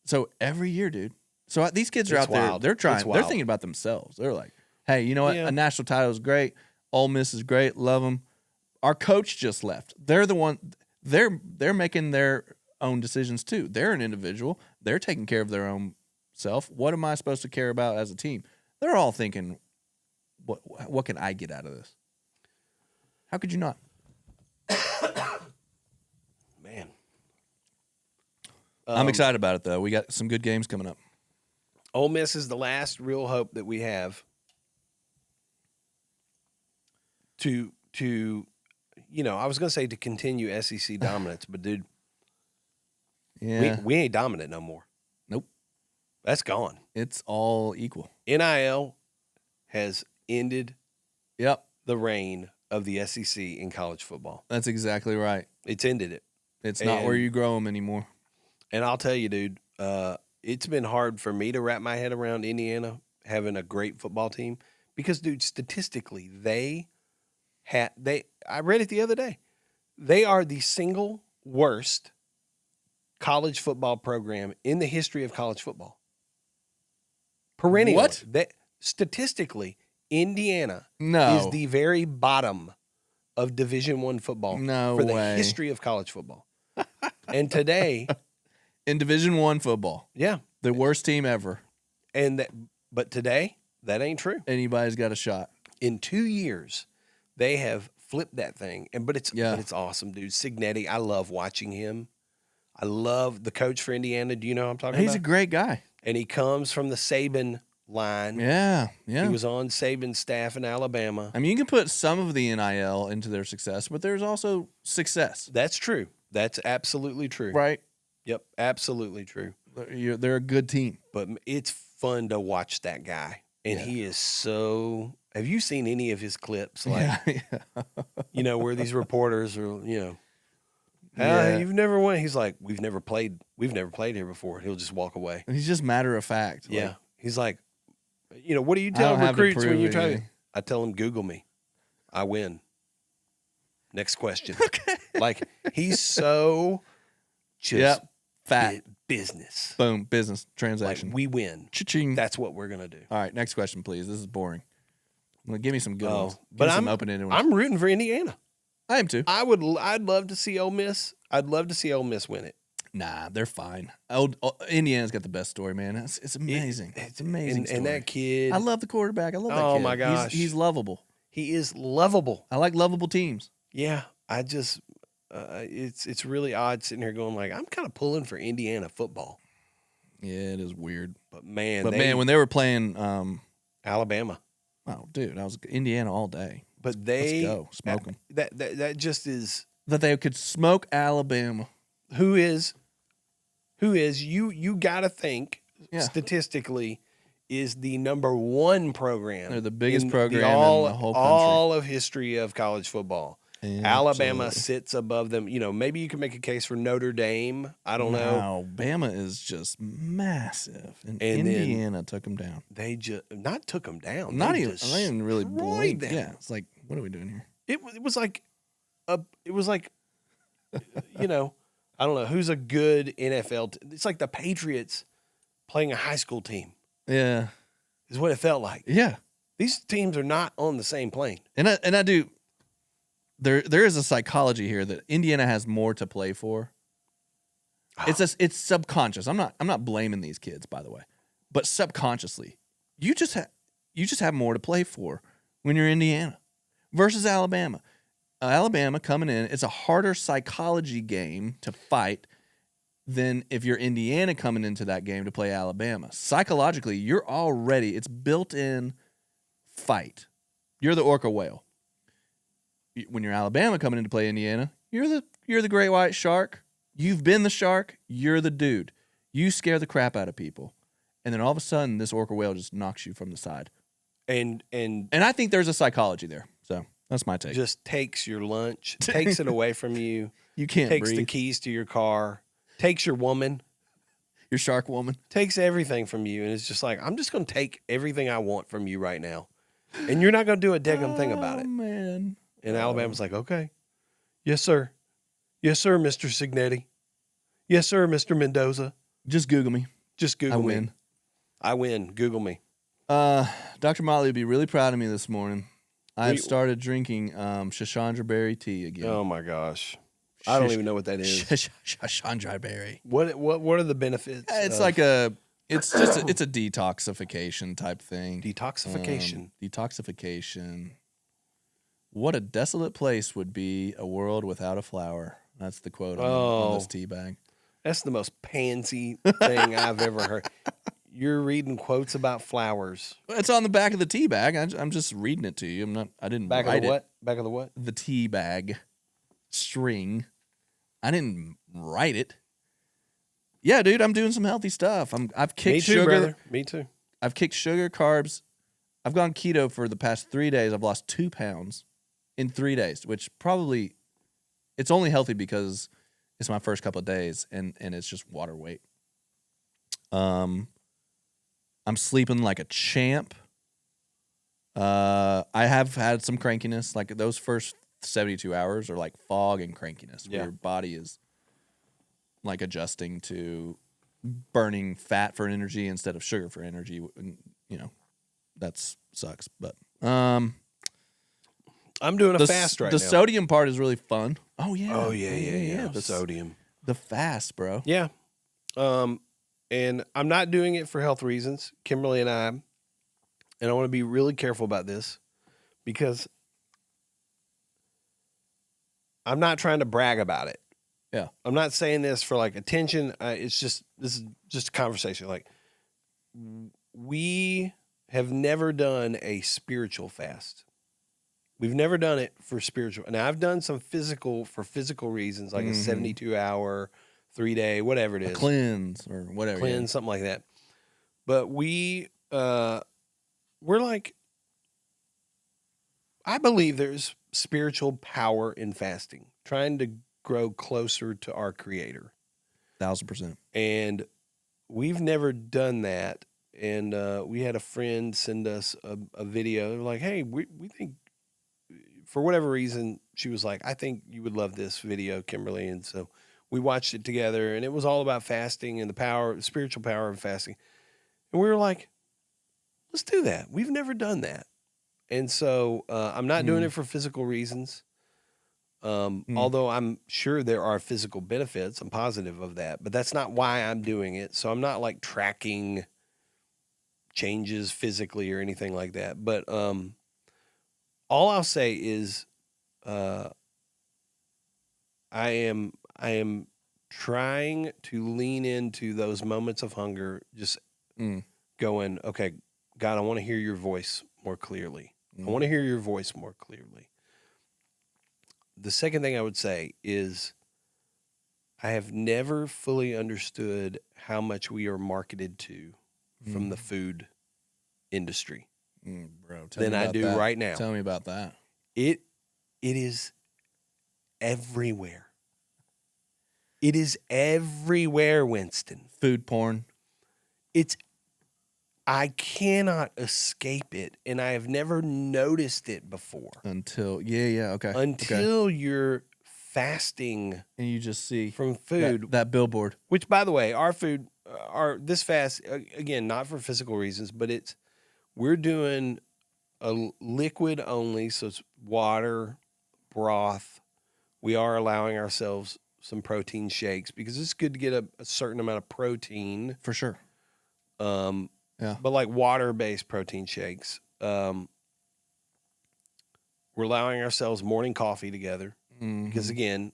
So every year, dude. So these kids are out there. They're trying. They're thinking about themselves. They're like, hey, you know what? A national title is great. Ole Miss is great. Love them. Our coach just left. They're the one. They're making their own decisions too. They're an individual. They're taking care of their own self. What am I supposed to care about as a team? They're all thinking, what can I get out of this? How could you not? Man. I'm excited about it, though. We got some good games coming up. Ole Miss is the last real hope that we have to I was going to say to continue SEC dominance, but dude, we ain't dominant no more. Nope. That's gone. It's all equal. NIL has ended the reign of the SEC in college football. That's exactly right. It's ended it. It's not where you grow them anymore. And I'll tell you, dude, it's been hard for me to wrap my head around Indiana having a great football team because, dude, statistically, I read it the other day. They are the single worst college football program in the history of college football. Perennial. What? statistically, Indiana No. is the very bottom of Division I football No for the way. history of college football. And today, In Division I football, yeah, the worst team ever. but today, that ain't true. Anybody's got a shot. In 2 years, they have flipped that thing. But it's awesome, dude. Signetti, I love watching him. I love the coach for Indiana. Do you know what I'm talking He's about? a great guy. And he comes from the Saban line. Yeah. He was on Saban's staff in Alabama. I mean, you can put some of the NIL into their success, but there's also success. That's true. That's absolutely true. Right? Yep, absolutely true. They're a good team. But it's fun to watch that guy. And he is so. Have you seen any of his clips? Like, where these reporters are, you've never won. He's like, we've never played here before. He'll just walk away. He's just matter of fact. Yeah. Like, He's like, what do you I tell don't have to recruits when prove you it, try? yeah. I tell them, Google me. I win. Next question. Okay. Like, he's so just Fat. business. Boom. Business. Like, Transaction. we win. Cha-ching. That's what we're gonna do. All right. Next question, please. This is boring. Well, give me some good ones. But Give me some open-ended ones. I'm rooting for Indiana. I am too. I'd love to see Ole Miss. I'd love to see Ole Miss win it. Nah, they're fine. Indiana's got the best story, man. It's amazing. It's amazing. And that kid. I love the quarterback. I love that kid. Oh, my gosh. He's lovable. He is lovable. I like lovable teams. Yeah, I just it's really odd sitting here going like I'm kind of pulling for Indiana football. Yeah, it is weird. But man, when they were playing, Alabama. oh, dude, I was Indiana all day. But Let's go smoke them. That just is That they could smoke Alabama. who is you got to think Yeah. statistically is the number one program. They're the biggest in program in all, the whole country. all of history of college football. Alabama Absolutely. sits above them. Maybe you can make a case for Notre Dame. I don't know. Alabama is just massive, and And then- Indiana took them down. They just not took them down. Not They even, destroyed I didn't really blink. them. Yeah, it's like, what are we doing here? It was like I don't know who's a good NFL. It's like the Patriots playing a high school team Yeah, is what it felt like. yeah, These teams are not on the same plane. and I do. There is a psychology here that Indiana has more to play for. It's subconscious. I'm not blaming these kids, by the way, but subconsciously, you just have more to play for when you're Indiana versus Alabama. Alabama coming in, it's a harder psychology game to fight than if you're Indiana coming into that game to play Alabama. Psychologically, it's built in fight. You're the orca whale. When you're Alabama coming in to play Indiana, you're the great white shark. You've been the shark. You're the dude. You scare the crap out of people, and then all of a sudden, this orca whale just knocks you from the side. And I think there's a psychology there. So that's my take. just takes your lunch, takes it away from you, You can't takes breathe. the keys to your car, takes your woman, Your shark woman. takes everything from you, and it's just like I'm just going to take everything I want from you right now, and you're not going to do a daggum thing about Oh it. man. And Alabama's like, okay, yes sir, Mr. Signetti, yes sir, Mr. Mendoza. Just Google me. Just Google I me. win. I win. Google me. Dr. Motley would be really proud of me this morning. I have We- started drinking Shashandra berry tea again. Oh my gosh, I don't even know what that is. Shashandra berry. What are the benefits? It's of like it's a detoxification type thing. detoxification. Detoxification. What a desolate place would be a world without a flower. That's the quote on this tea bag. That's the most pansy thing I've ever heard. You're reading quotes about flowers. It's on the back of the tea bag. I'm just reading it to you. I didn't Back of write the it. what? Back of the what? The tea bag string. I didn't write it. Yeah, dude, I'm doing some healthy stuff. I've kicked Me too, sugar. brother. Me too. I've kicked sugar, carbs. I've gone keto for the past 3 days. I've lost 2 pounds in 3 days, which probably it's only healthy because it's my first couple of days and it's just water weight. I'm sleeping like a champ. I have had some crankiness. Like those first 72 hours are like fog and crankiness. Where Yeah. your body is like adjusting to burning fat for energy instead of sugar for energy. You know, That's sucks. But I'm doing a fast right now. The sodium part is really fun. Oh yeah. Oh yeah. The sodium. The fast, bro. Yeah. And I'm not doing it for health reasons. Kimberly and I want to be really careful about this because I'm not trying to brag about it. Yeah. I'm not saying this for like attention. This is just a conversation. Like, we have never done a spiritual fast. We've never done it for spiritual. Now, I've done some physical reasons, like a 72-hour, 3-day, whatever it is. Cleanse or whatever. Cleanse, something like that. But we're like, I believe there's spiritual power in fasting, trying to grow closer to our Creator. 1,000%. And we've never done that. And we had a friend send us a video. They're like, hey, we think, for whatever reason, she was like, I think you would love this video, Kimberly. And so we watched it together, and it was all about fasting and the spiritual power of fasting. And we were like, let's do that. We've never done that. And so I'm not doing it for physical reasons. Although I'm sure there are physical benefits. I'm positive of that. But that's not why I'm doing it. So I'm not like tracking changes physically or anything like that. But all I'll say is I am trying to lean into those moments of hunger, just going, okay, God, I want to hear your voice more clearly. I want to hear your voice more clearly. The second thing I would say is I have never fully understood how much we are marketed to from the food industry bro, than I do right now. Tell me about that. It is everywhere. It is everywhere, Winston. Food porn. I cannot escape it, and I have never noticed it before. Until you're fasting, and you just see from food that billboard. Which, by the way, our food, this fast, again, not for physical reasons, but we're doing a liquid only, so it's water, broth. We are allowing ourselves some protein shakes because it's good to get a certain amount of protein. For sure. Yeah. But like water-based protein shakes. We're allowing ourselves morning coffee together because, again,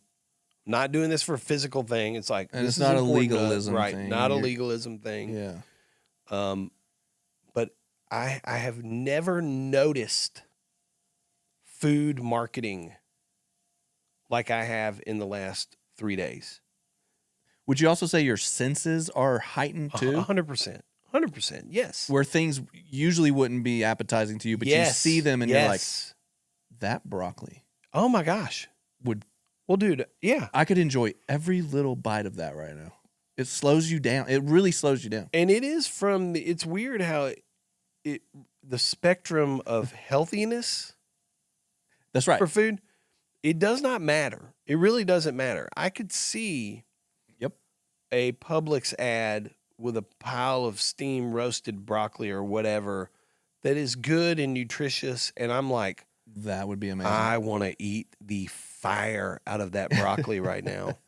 not doing this for a physical thing. It's like, and it's not a legalism right? thing. Not a legalism thing. Yeah. But I have never noticed food marketing like I have in the last 3 days. Would you also say your senses are heightened too? 100%. 100%. Yes. Where things usually wouldn't be appetizing to you, but you see them and you're like, that broccoli. Oh my gosh. Well, dude, yeah. I could enjoy every little bite of that right now. It slows you down. It really slows you down. And it is it's weird how the spectrum of healthiness. That's right. For food, it does not matter. It really doesn't matter. I could see a Publix ad with a pile of steam roasted broccoli or whatever that is good and nutritious, and I'm like, that would be amazing. I want to eat the fire out of that broccoli right now.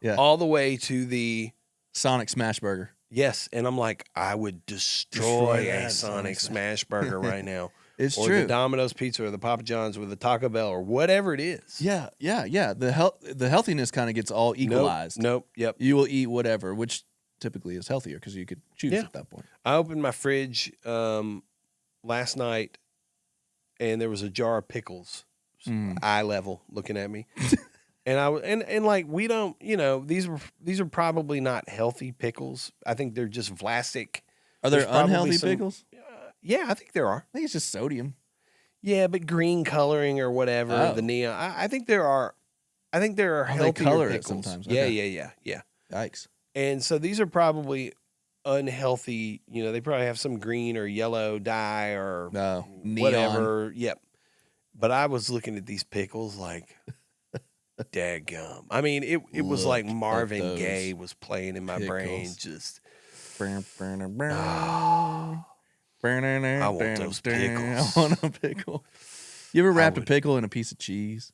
Yeah. All the way to the Sonic Smash Burger. Yes, and I'm like, I would destroy a Sonic Smash Burger right now. It's or true. The Domino's Pizza or the Papa John's or the Taco Bell or whatever it is. Yeah. The healthiness kind of gets all equalized. Nope. Yep. You will eat whatever, which typically is healthier because you could choose at that point. I opened my fridge last night, and there was a jar of pickles, eye level, looking at me. And like, we don't, these are probably not healthy pickles. I think they're just Vlasic. Are there unhealthy pickles? Yeah, I think there are. I think it's just sodium. Yeah, but green coloring or whatever, the neon. I think there are. I think there are healthier they color pickles. it sometimes. Yeah. Yikes. And so these are probably unhealthy. They probably have some green or yellow dye or whatever. Yep. But I was looking at these pickles like, daggum. I mean, it was like Marvin Gaye was playing in my brain. Just. I want those pickles. I want a pickle. You ever wrapped a would. pickle in a piece of cheese?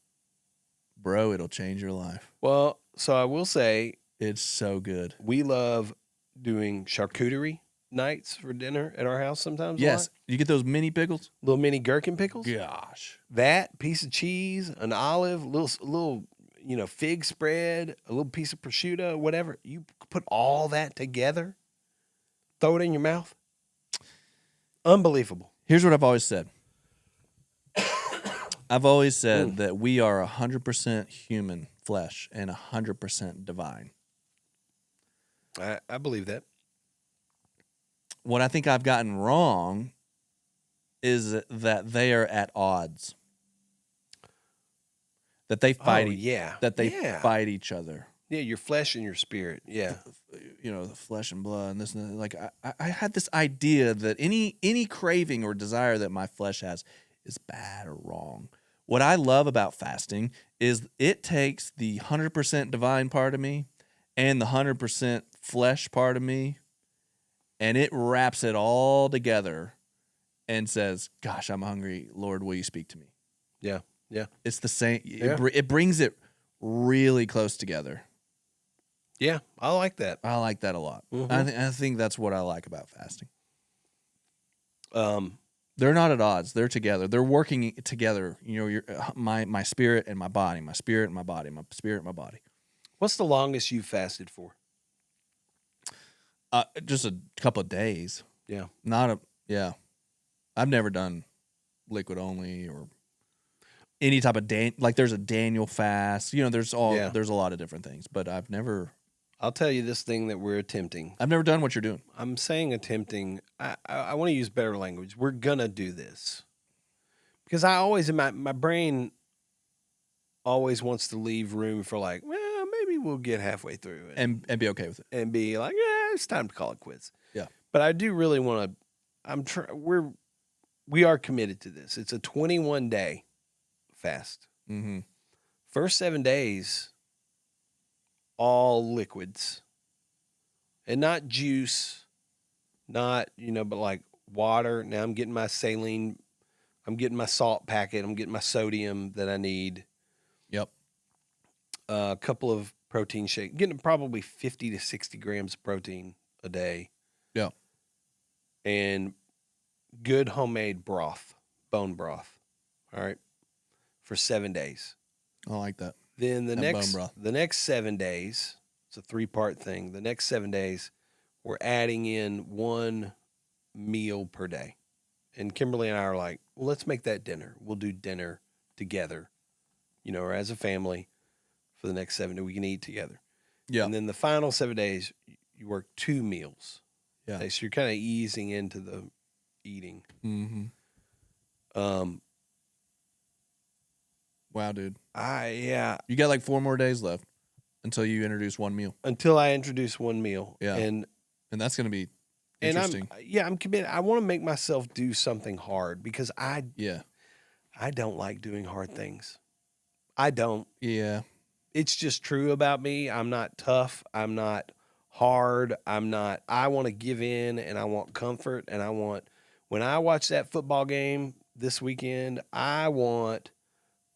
Bro, it'll change your life. Well, so I will say It's so good. we love doing charcuterie nights for dinner at our house sometimes. Yes. You get those mini pickles? Little mini gherkin pickles. Gosh. That piece of cheese, an olive, little fig spread, a little piece of prosciutto, whatever. You put all that together, throw it in your mouth. Unbelievable. Here's what I've always said. I've always said that we are 100% human flesh and 100% divine. I believe that. What I think I've gotten wrong is that they are at odds. That they fight. Fight each other. Yeah, your flesh and your spirit. Yeah, the flesh and blood and this and that. Like I had this idea that any craving or desire that my flesh has is bad or wrong. What I love about fasting is it takes the 100% divine part of me and the 100% flesh part of me, and it wraps it all together and says, "Gosh, I'm hungry. Lord, will you speak to me?" Yeah. It's the same. Yeah. It brings it really close together. Yeah, I like that. I like that a lot. Mm-hmm. I think that's what I like about fasting. Um, They're not at odds. They're together. They're working together. My spirit and my body, my spirit and my body, my spirit and my body. what's the longest you've fasted for? Just a couple of days. Yeah. Yeah. I've never done liquid only or any type of like there's a Daniel fast. There's a lot of different things, but I've never I'll tell you this thing that we're attempting. I've never done what you're doing. I'm saying attempting. I want to use better language. We're gonna do this because I always in my brain always wants to leave room for like, well, maybe we'll get halfway through it And be okay with it. and be like, yeah, it's time to call it quits. Yeah. But I do really want to. We are committed to this. It's a 21-day fast. Mm-hmm. First 7 days, all liquids, and not juice, not but like water. Now I'm getting my saline, I'm getting my salt packet, I'm getting my sodium that I need. Yep. A couple of protein shakes, getting probably 50 to 60 grams of protein a day. Yeah. And good homemade broth, bone broth. All right. For 7 days. I like that. Then the bone broth. next 7 days, it's a 3-part thing. The next 7 days, we're adding in one meal per day. And Kimberly and I are like, well, let's make that dinner. We'll do dinner together, or as a family for the next 7 days. We can eat together. Yeah. And then the final 7 days, you work 2 meals. Yeah. Okay, so you're kind of easing into the eating. Mm-hmm. Wow, dude. You got like 4 more days left until you introduce one meal. Until I introduce one meal. Yeah. And that's going to be interesting. And I'm committed. I want to make myself do something hard because I don't like doing hard things. I don't. Yeah. It's just true about me. I'm not tough. I'm not hard. I want to give in and I want comfort. And when I watch that football game this weekend, I want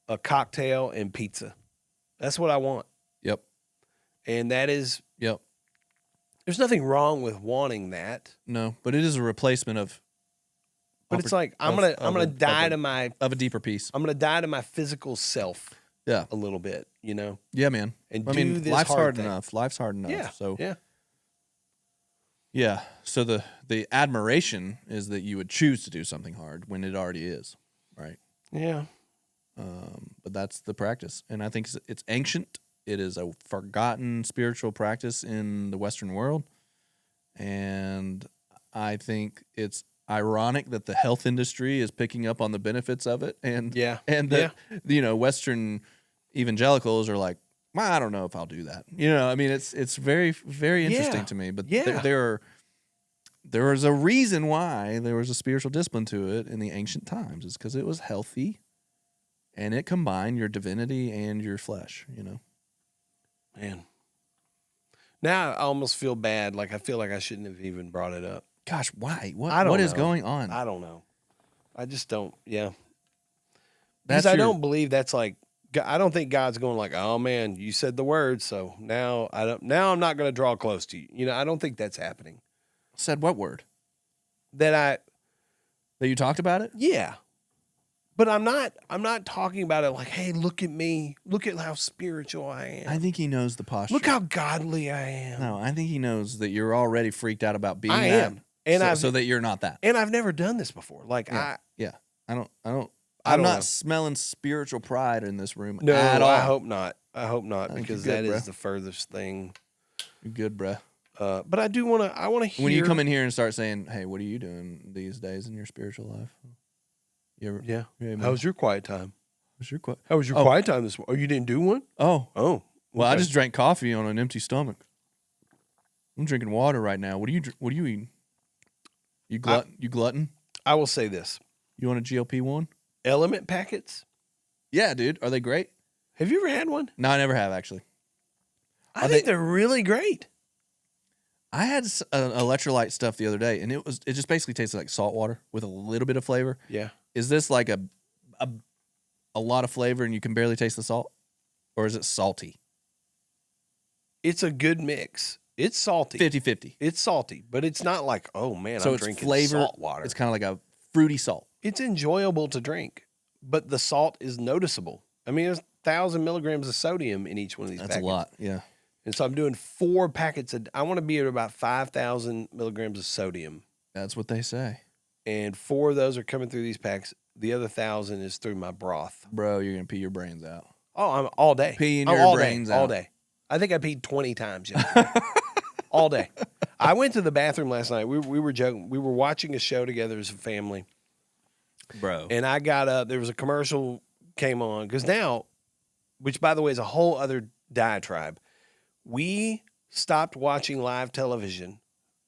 a cocktail and pizza. That's what I want. Yep. And that is. Yep. There's nothing wrong with wanting that. No, but it is a replacement of. But it's like I'm gonna die to my of a deeper piece. I'm gonna die to my physical self. Yeah, a little bit, Yeah, man. And this life's hard thing. enough. Life's hard enough. Yeah. So yeah. So the admiration is that you would choose to do something hard when it already is, right? Yeah. But that's the practice, and I think it's ancient. It is a forgotten spiritual practice in the Western world, and I think it's ironic that the health industry is picking up on the benefits of it, and that Western evangelicals are like, well, I don't know if I'll do that. It's very, very interesting to me. But there was a reason why there was a spiritual discipline to it in the ancient times. It's because it was healthy, and it combined your divinity and your flesh. Man. Now I almost feel bad. Like I feel like I shouldn't have even brought it up. Gosh, why? I don't What is know. going on? I don't know. I just don't. Yeah. That's Because I your- don't believe that's like. I don't think God's going like, oh man, you said the word, so now I don't. Now I'm not going to draw close to you. You know, I don't think that's happening. Said what word? That That you talked about it? yeah. But I'm not talking about it like, hey, look at me. Look at how spiritual I am. I think he knows the posture. Look how godly I am. No, I think he knows that you're already freaked out about being I that. am. And so that you're not that. And I've never done this before. Like Yeah. I'm don't not know. smelling spiritual pride in this room no, at all. I hope not. I hope not, I think because you're good, that is bro. the furthest thing. You're good, bruh. But I do want to. I want to hear When you come in here and start saying, "Hey, what are you doing these days in your spiritual life?" You ever? Yeah. man. How was your quiet time? What's your quiet? How was your quiet time this morning? Oh, you didn't do one? Oh, Oh. well, I okay. just drank coffee on an empty stomach. I'm drinking water right now. What are you eating? You glutton? I will say this: You want a GLP-1? Element packets. Yeah, dude. Are they great? Have you ever had one? No, I never have actually. I think they're really great. I had electrolyte stuff the other day, and it just basically tasted like salt water with a little bit of flavor. Yeah. Is this like a lot of flavor and you can barely taste the salt, or is it salty? It's a good mix. It's salty. 50-50. It's salty, but it's not like, oh man, So I'm it's drinking flavor. salt water. It's kind of like a fruity salt. It's enjoyable to drink, but the salt is noticeable. I mean, there's 1,000 milligrams of sodium in each one of these That's packets. a lot. Yeah. And so I'm doing 4 packets. I want to be at about 5,000 milligrams of sodium. That's what they say. And 4 of those are coming through these packs. The other 1,000 is through my broth. Bro, you're going to pee your brains out. Oh, I'm all day. Peeing I'm your all brains day, out. all day. I think I peed 20 times yesterday. All day. I went to the bathroom last night. We were joking. We were watching a show together as a family. Bro. And I got up. There was a commercial came on. Because now, which by the way is a whole other diatribe, we stopped watching live television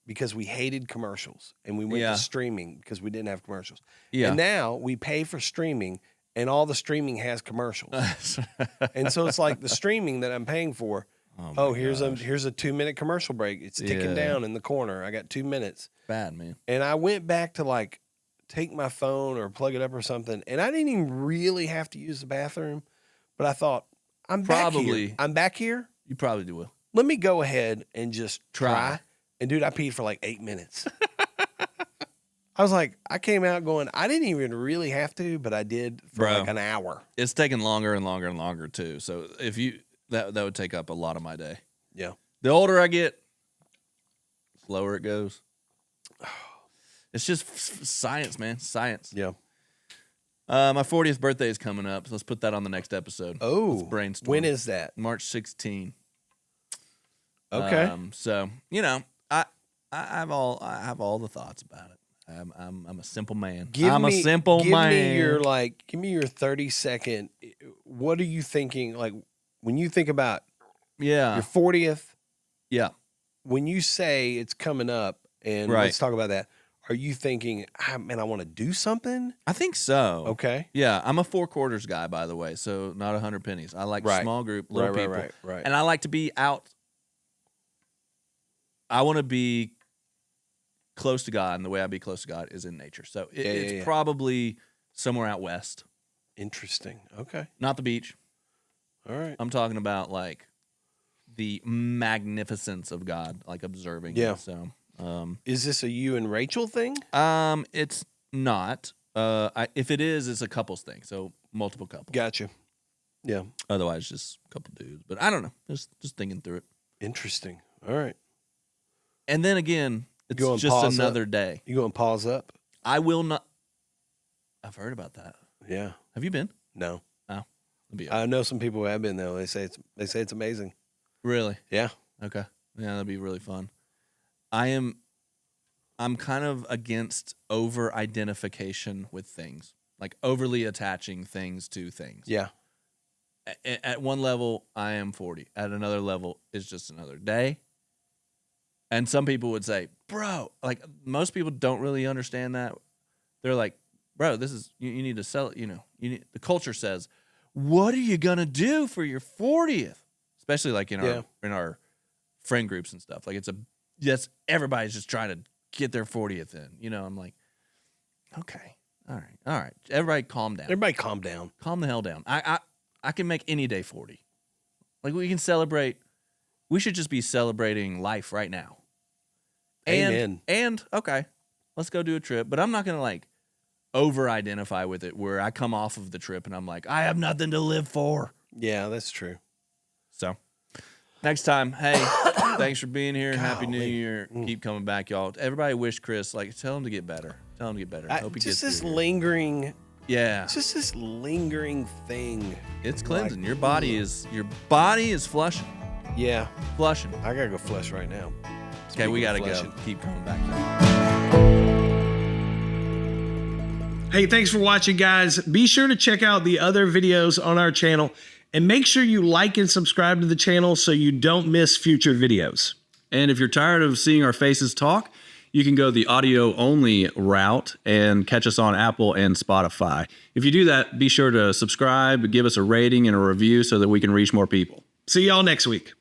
because we hated commercials. And we went to streaming because we didn't have commercials. Yeah. And now we pay for streaming, and all the streaming has commercials. And so it's like the streaming that I'm paying for. Here's a 2-minute commercial break. It's ticking down in the corner. I got 2 minutes. Bad, man. And I went back to like take my phone or plug it up or something, and I didn't even really have to use the bathroom. But I thought, I'm back here. You probably will. Let me go ahead and just try. And dude, I peed for like 8 minutes. I was like, I came out going, I didn't even really have to, but I did for like an hour. It's taking longer and longer and longer too. So if you that would take up a lot of my day. Yeah. The older I get, slower it goes. It's just science, man. Science. Yeah. My 40th birthday is coming up, so let's put that on the next episode. Oh, let's brainstorm. when is that? March 16. Okay. So I have all the thoughts about it. I'm a simple man. I'm a simple man. Give me your 30-second. What are you thinking? Like when you think about your 40th. Yeah. When you say it's coming up, and let's talk about that. Are you thinking, man, I want to do something? I think so. Okay. Yeah, I'm a 4 quarters guy, by the way, so not 100 pennies. I like small group, little people. Right. And I like to be out. I want to be close to God, and the way I be close to God is in nature. So it's probably somewhere out west. Interesting. Okay. Not the beach. All right. I'm talking about like the magnificence of God, like observing. Yeah. It. So, is this a you and Rachel thing? It's not. If it is, it's a couples thing. So multiple couples. Gotcha. Yeah. Otherwise, just a couple dudes. But I don't know. Just thinking through it. Interesting. All right. And then again, it's just another day. You going to pause up? I will not. I've heard about that. Yeah. Have you been? No. Oh, I know some people who have been though. They say it's amazing. Really? Yeah. Okay. Yeah, that'd be really fun. I'm kind of against over identification with things, like overly attaching things to things. Yeah. At one level, I am 40. At another level, it's just another day. And some people would say, bro, like most people don't really understand that. They're like, bro, this is, you need to sell it. The culture says, what are you going to do for your 40th? Especially like in our friend groups and stuff. Like everybody's just trying to get their 40th in. You know, I'm like, okay, all right. Everybody calm down. Everybody calm down. Calm the hell down. I can make any day 40. Like, we can celebrate. We should just be celebrating life right now. Amen. And okay, let's go do a trip. But I'm not going to, like, over-identify with it where I come off of the trip and I'm like, I have nothing to live for. Yeah, that's true. So, next time, hey, thanks for being here. Happy New Golly. Year. Keep coming back, y'all. Everybody wish Chris, like, tell him to get better. Hope he Just gets this through here. lingering. Yeah. It's just this lingering thing. It's cleansing. Like, Your body is flushing. Yeah, Flushing. I gotta go flush right now. Okay, we Speaking of gotta go. flushing. Keep coming back. Hey, thanks for watching, guys. Be sure to check out the other videos on our channel and make sure you like and subscribe to the channel so you don't miss future videos. And if you're tired of seeing our faces talk, you can go the audio only route and catch us on Apple and Spotify. If you do that, be sure to subscribe, give us a rating and a review so that we can reach more people. See y'all next week.